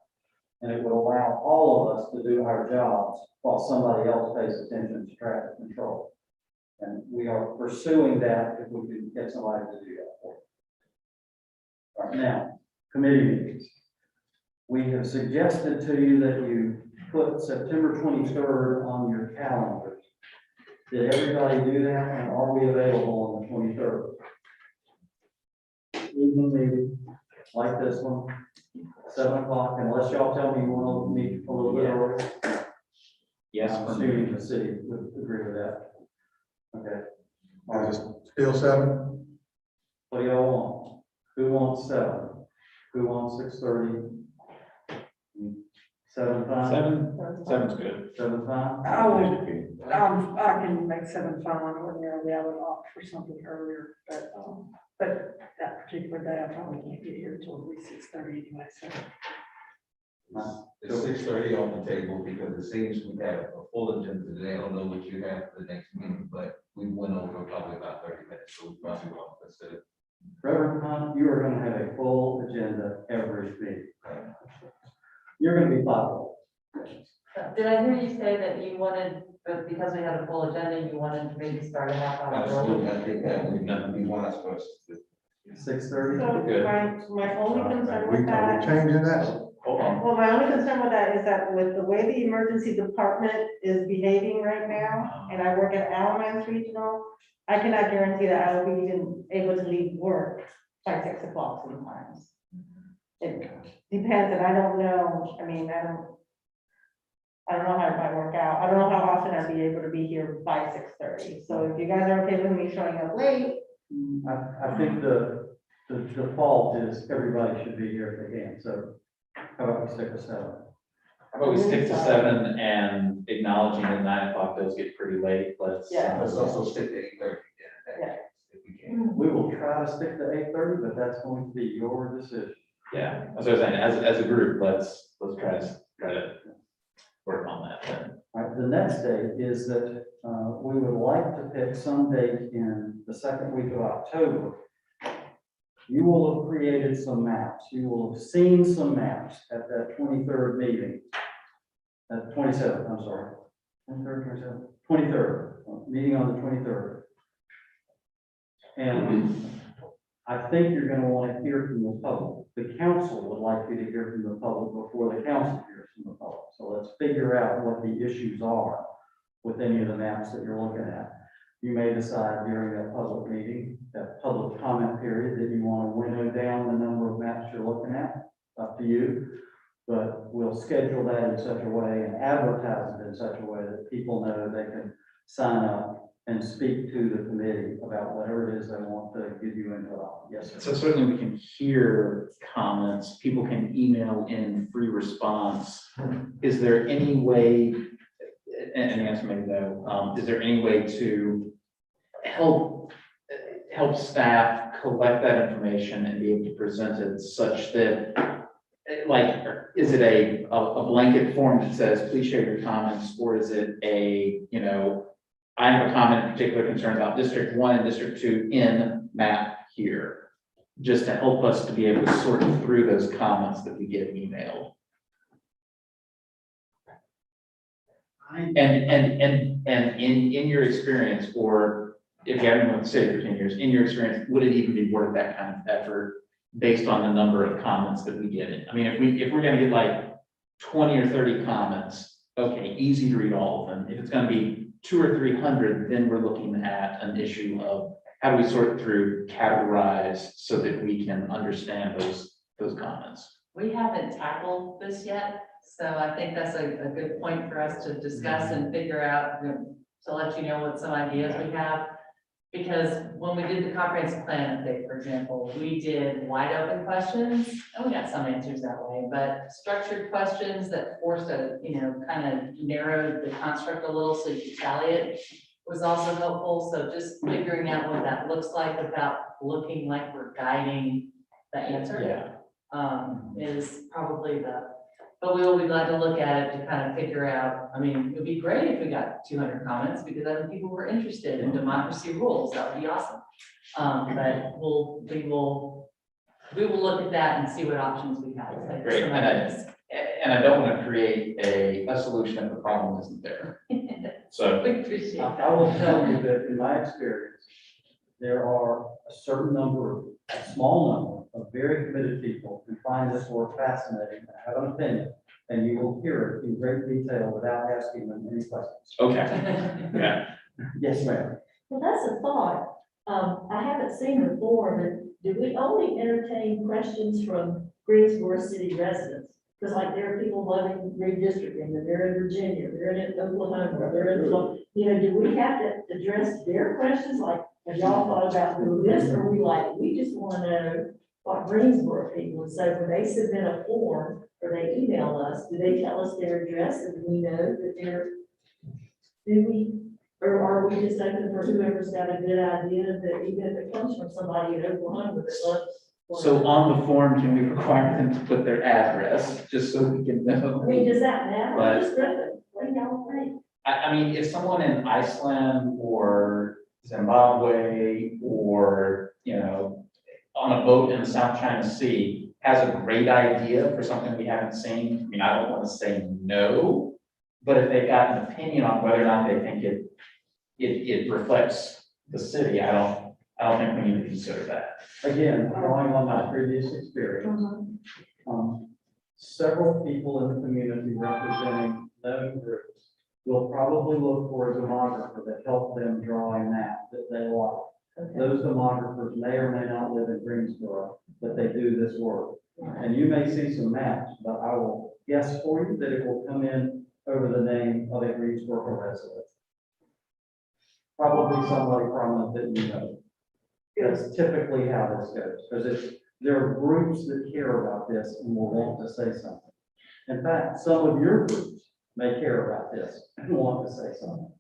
And it would allow all of us to do our jobs while somebody else pays attention to traffic control. And we are pursuing that if we can get somebody to do that for us. All right, now, committee meetings. We have suggested to you that you put September 23rd on your calendars. Did everybody do that, and are we available on the 23rd? Evening meeting, like this one, 7 o'clock, unless y'all tell me you want to meet a little bit earlier. Yes, I'm for me. assuming the city would agree with that. Okay. All right, Is it still 7? what do y'all want? Who wants 7? Who wants 6:30? 7 fine? Seven's good. 7 fine? I can make 7 fine. Ordinarily, I would opt for something earlier, but that particular day, I probably can't get here until at least 6:30 anyway, so. It's 6:30 on the table because it seems we have a full agenda today. I don't know what you have for the next meeting, but we went over probably about 30 minutes, so we probably won't consider. Reverend Hunt, you are going to have a full agenda every meeting. You're going to be thoughtful. Did I hear you say that you wanted, but because we had a full agenda, you wanted to maybe start a half hour early? Absolutely, I think that would not be wise for us to do. 6:30? So Good. my only concern Are with we that, changing that? Hold on. well, my only concern with that is that with the way the emergency department is behaving right now, and I work at Allowance Regional, I cannot guarantee that I will be even able to leave work by 6 o'clock sometimes. It depends, and I don't know, I mean, I don't know how it might work out. I don't know how often I'd be able to be here by 6:30. So if you guys are okay with me showing up late, I think the default is everybody should be here if they can, so how about we stick with 7? How about we stick to 7 and acknowledging that 9 o'clock does get pretty late, let's. Yeah. Let's also stick to 8:30. Yeah. If we can. We will try to stick to 8:30, but that's going to be your decision. Yeah, that's what I was saying, as a group, let's try to work on that then. All right, the next date is that we would like to pick some date in the second week of October. You will have created some maps. You will have seen some maps at that 23rd meeting. At 27th, I'm sorry. 23rd, 23rd, meeting on the 23rd. And I think you're going to want to hear from the public. The council would like you to hear from the public before the council hears from the public. So let's figure out what the issues are with any of the maps that you're looking at. You may decide during that public meeting, that public comment period, that you want to winnow down the number of maps you're looking at, up to you. But we'll schedule that in such a way and advertise it in such a way that people know they can sign up and speak to the committee about whatever it is they want to give you input on. Yes, sir. So certainly we can hear comments, people can email in free response. Is there any way, and the answer may be no, is there any way to help staff collect that information and be able to present it such that, like, is it a blanket form that says, please share your comments, or is it a, I have a comment in particular concern about District 1 and District 2 in map here. just to help us to be able to sort through those comments that we get emailed. And in your experience, or if you haven't been with the city for 10 years, in your experience, would it even be worth that kind of effort based on the number of comments that we get in? I mean, if we're gonna get like 20 or 30 comments, okay, easy to read all of them. If it's gonna be 200 or 300, then we're looking at an issue of how do we sort through, categorize, so that we can understand those comments. We haven't tackled this yet, so I think that's a good point for us to discuss and figure out, to let you know what some ideas we have. Because when we did the comprehensive plan update, for example, we did wide open questions, and we got some answers that way, but structured questions that forced kind of narrowed the construct a little so you could tally it was also helpful. So just figuring out what that looks like without looking like we're guiding the answer. Is probably but we will be glad to look at it to kind of figure out. I mean, it would be great if we got 200 comments, because then people were interested in democracy rules. That would be awesome. But we will look at that and see what options we have. Like Great. And I don't want to create a solution if the problem isn't there. So We appreciate that. I will tell you that in my experience, there are a certain number, a small number of very committed people who find this work fascinating and have an opinion, and you will hear it in great detail without asking them any questions. okay, yeah. Yes, ma'am. Well, that's a thought. I haven't seen the form, but do we only entertain questions from Greensboro city residents? Because like there are people loving redistricting, and they're in Virginia, they're in Oklahoma, they're in, do we have to address their questions? Like, have y'all thought about doing this? Or are we like, we just want to know what Greensboro people, and so when they submit a form or they email us, do they tell us their address and we know that they're, or are we just open for whoever's got a good idea that even if it comes from somebody in Oklahoma that loves. So on the form, can we require them to put their address, just so we can know? I mean, does that matter? But- Just what do y'all think? I mean, if someone in Iceland or Zimbabwe or, on a boat in the South China Sea has a great idea for something we haven't seen, I mean, I don't want to say no, but if they've got an opinion on whether or not they think it reflects the city, I don't think we need to consider that. Again, drawing on my previous experience, several people in the community representing known groups will probably look for a demographer that helps them draw a map that they like. Okay. Those demographers may or may not live in Greensboro, but they do this work. And you may see some maps, but I will guess for you that it will come in over the name of a Greensboro resident. Probably somebody prominent that you know. That's typically how this goes, because there are groups that care about this and will want to say something. In fact, some of your groups may care about this and want to say something.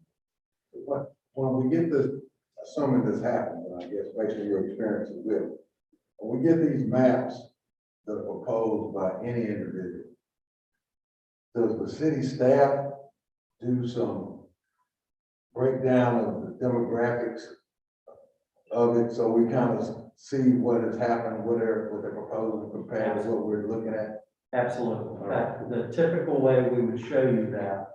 When we get this, assuming this happens, and I guess based on your experience it will, when we get these maps that are proposed by any individual, does the city staff do some breakdown of the demographics of it, so we kind of see what has happened, what they're proposing compared to what we're looking at? Absolutely. In fact, the typical way we would show you that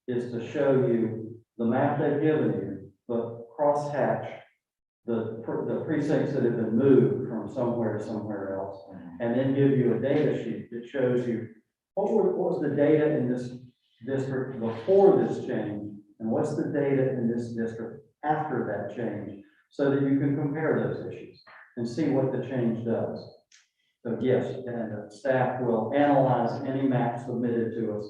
is to show you the map they've given you, but cross-hatch the precincts that have been moved from somewhere to somewhere else, and then give you a data sheet that shows you what was the data in this district before this change, and what's the data in this district after that change, so that you can compare those issues and see what the change does. So yes, and the staff will analyze any map submitted to us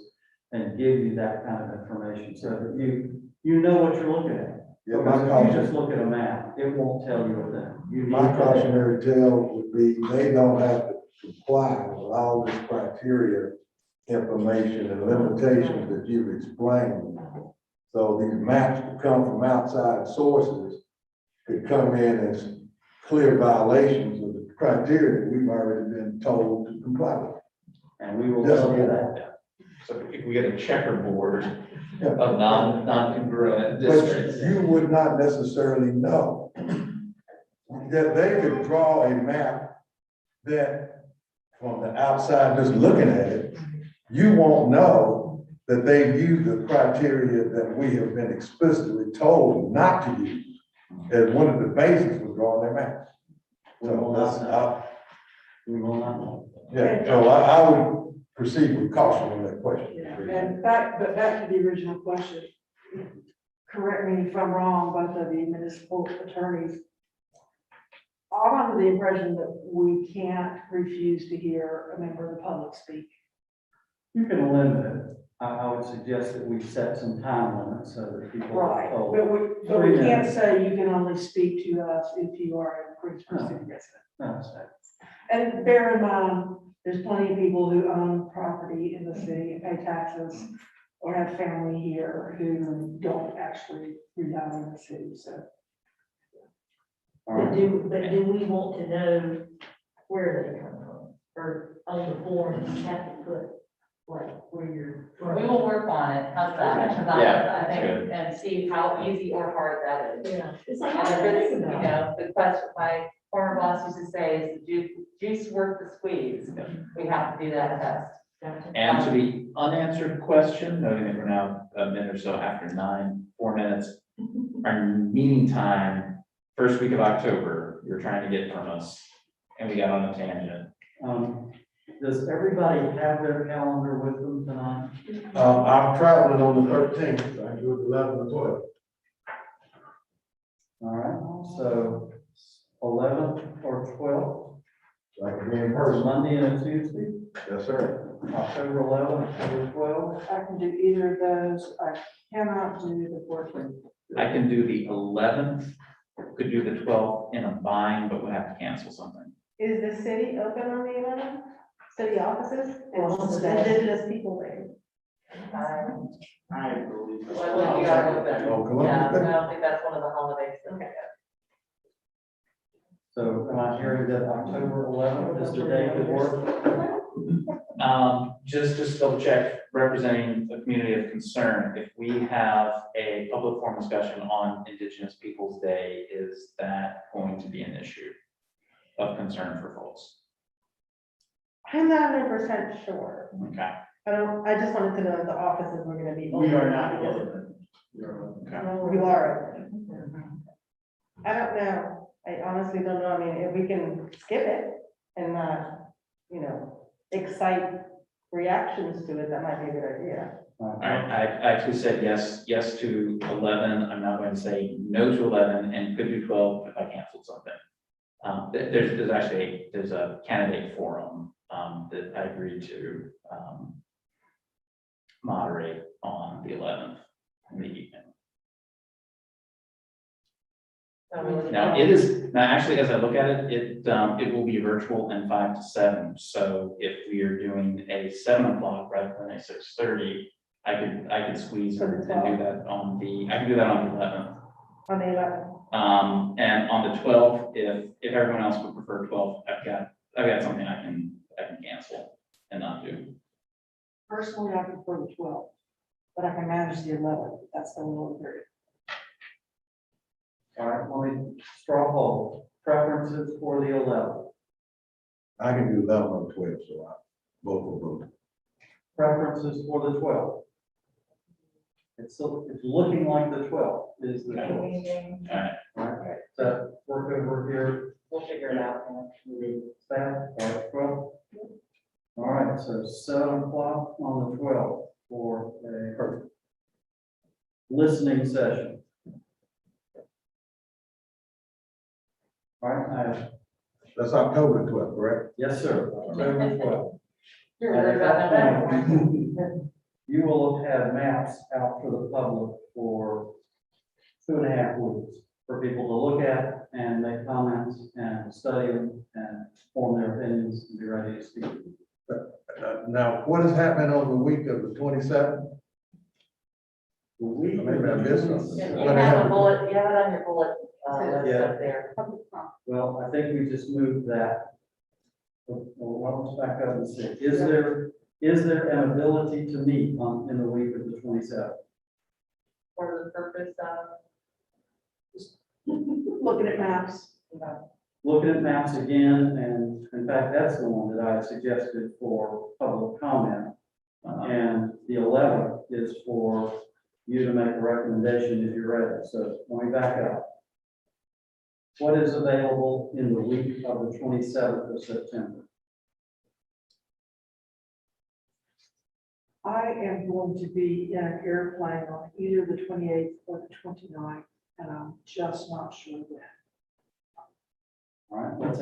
and give you that kind of information so that you know what you're looking at. Yeah, Because if you just look at a map, it won't tell you a thing. You need My to- cautionary tale would be, they don't have to comply with all this criteria, information and limitations that you've explained. So these maps could come from outside sources, could come in as clear violations of the criteria that we've already been told to comply with. And we will tell you that. So if we get a checkerboard of non-congruent districts. But you would not necessarily know that they could draw a map that from the outside, just looking at it, you won't know that they've used the criteria that we have been explicitly told not to use as one of the bases for drawing their maps. So that's, We will not know. yeah, so I would proceed with caution on that question. And back to the original question. Correct me if I'm wrong, both of you municipal attorneys. I'm under the impression that we can't refuse to hear a member of the public speak. You can limit it. I would suggest that we set some time limits so that people are told. But we can't say you can only speak to us if you are a Greensboro city resident. No, so- And bear in mind, there's plenty of people who own property in the city, and pay taxes, or have family here who don't actually reside in the city, so. All But right. do we want to know where they come from? Or on the form, you have to put, like, where you're from? We will work on it, how's that? 'Cause Yeah, I think, good. and see how easy or hard that is. Yeah, it's like, And I if don't it's, think you about it. know, the question, my former boss used to say, is the juice worth the squeeze? We have to do that test. Gotcha. And to the unanswered question, noting that we're now a minute or so after 4 minutes, our meeting time, first week of October, you're trying to get from us, and we got on a tangent. Does everybody have their calendar with them tonight? I'm traveling on the 13th, so I do it 11 or 12. All right, so 11th or 12th, So I can be in or person. Monday and a Tuesday, Yes, sir. October 11th, October 12th. I can do either of those. I cannot do the 14th. I can do the 11th, could do the 12th in a bind, but we'll have to cancel something. Is the city open on the 11th? City offices? Well, It's today. indigenous people there. I believe. Well, we are open. Oh, come on. Yeah, I don't think that's one of the holidays. Okay. So am I hearing that October 11th is the day that works? Just double check, representing the community of concern, if we have a public forum discussion on Indigenous Peoples' Day, is that going to be an issue of concern for folks? I'm not 100% sure. Okay, I just wanted to know if the offices were gonna be open. We are not open. We are open. okay. You are open. I don't know. I honestly don't know. I mean, if we can skip it and not, excite reactions to it, that might be a good idea. All right, I actually said yes to 11, I'm now going to say no to 11, and could do 12 if I canceled something. There's a candidate forum, that I agreed to, moderate on the 11th in the evening. So we're looking Now, actually, as I look at it, it will be virtual and 5 to 7. So if we are doing a 7 o'clock rather than a 6:30, I could squeeze and do that on the 11th. On the 11th. And on the 12th, if everyone else would prefer 12, I've got something I can cancel and not do. Personally, I prefer the 12th, but I can manage the 11th. That's the little period. All right, let me straw poll. Preferences for the 11th. I can do 11 or 12, so I both of them. Preferences for the 12th. It's looking like the 12th is the choice. All right, All right, so work over here. We'll figure it out. Staff, all right, 12. All right, so 7 o'clock on the 12th for a listening session. All right, That's October 12th, correct? yes, sir, October 12th. You're And worried at about that that. point, you will have had maps out for the public for 2.5 weeks for people to look at and make comments and study them and form their opinions and be ready to speak. Now, what is happening on the week of the 27th? We. Maybe I missed something. You have a bullet, you have it on your bullet, list Yeah. up there. Well, I think we just moved that. Well, let's back up and see. Is there an ability to meet in the week of the 27th? For the purpose of, Looking at maps. Looking at maps again and fact, that's the one that I had suggested for public comment. And the 11th is for you to make a recommendation if you're ready. So let me back up. What is available in the week of the 27th of September? I am going to be in an airplane on either the 28th or the 29th, and I'm just not sure when. All right, let's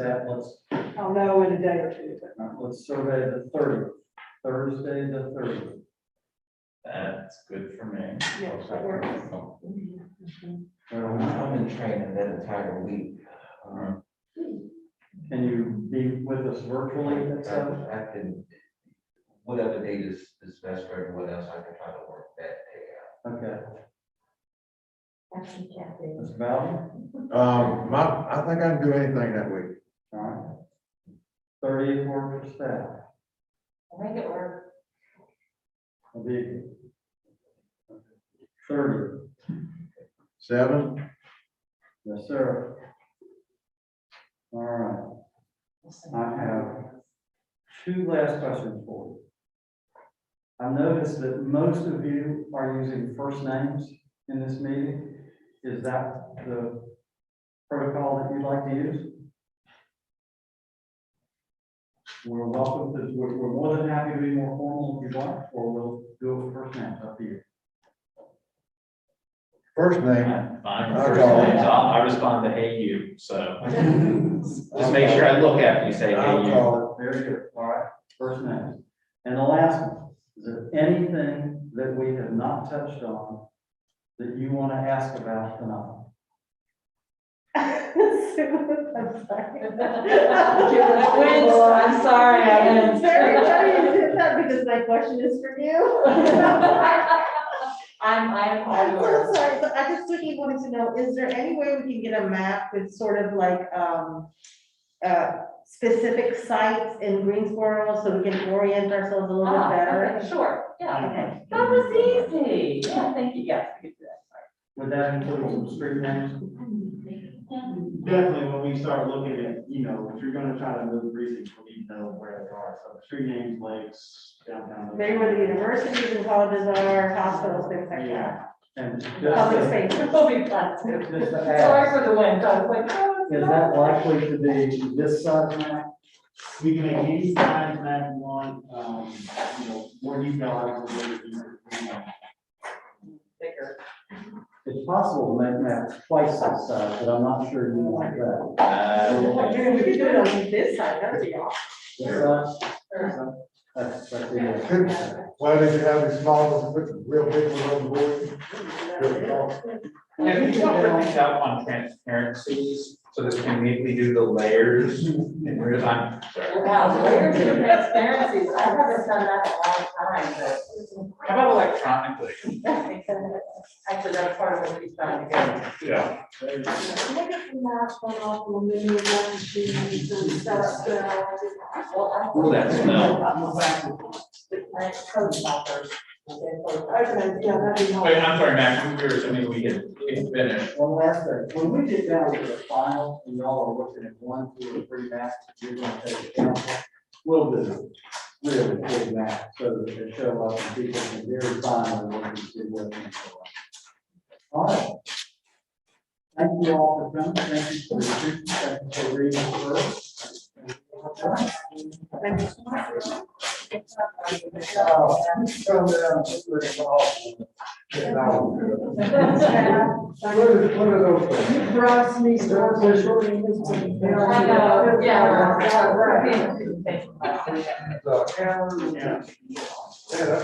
I'll know in a day or two, but let's survey the 30th, Thursday the 30th. That's good for me. yeah, that works. I'm in training that entire week. Can you be with us virtually at 7? I can, whatever date is best for everyone else, I can try to work that day out. Okay, Actually, Kathy. Mr. Bowden? I think I can do anything that week. All right. 30th work for staff. Make it work. Will be 30. 7? Yes, sir. All right. I have 2 last questions for you. I noticed that most of you are using first names in this meeting. Is that the protocol that you'd like to use? We're welcome to, we're more than happy to be more formal if you'd like, or we'll do it with first names, up to you. First name, I'm fine with I'll first call it. names. I respond to hey you, so just make sure I look after you say hey I'll you. call Very good. All right, first names. And the last one, is there anything that we have not touched on that you want to ask about tonight? I'm sorry. I'm sorry, I It's didn't. very funny you did that because my question is for you. I'm all I'm yours. so sorry, but I just quickly wanted to know, is there any way we can get a map with sort of like, specific sites in Greensboro so we can orient ourselves a little bit better? Okay, sure, yeah. Okay. That was easy. Yeah, thank you, yes, we could do that, sorry. Would that include some street names? Definitely, when we start looking at, if you're gonna try to move the precincts, we need to know where they are, so street names, lakes, downtown. Maybe where the universities and colleges are, hospitals, things like that. And Public just space. It'll be fun too. to Sorry ask, for the wind, I was like, oh. is that likely to be this size map? We can make any size map you want, more detail. Bigger. It's possible to make maps twice this size, but I'm not sure you want that. We could do it on this side, that would be awesome. This size? That's it. Why did you have these small ones, put the real big ones on the board? Yeah, can you talk things out on transparencies so that we do the layers in real time? Sorry. Wow, layers of transparencies, I haven't done that in a long time, but. How about electronically? Actually, that's part of what he's trying to get. Yeah. look at the map off the menu of machines and stuff. Oh, that smell. Okay, yeah, that'd be helpful. Wait, I'm sorry, Max, we were assuming we could finish. One last thing, when we get down to the final, and y'all are looking at 1, 2, or 3 maps, you're gonna take it down. We'll do really big maps, so that they show up and people can very finely look and see what things are. All right. Thank you all for coming, thank you for the, thank you for reading first. Thank you so much. What are those things? Bryce needs to work with shortening his. I know, yeah. Yeah. Yeah,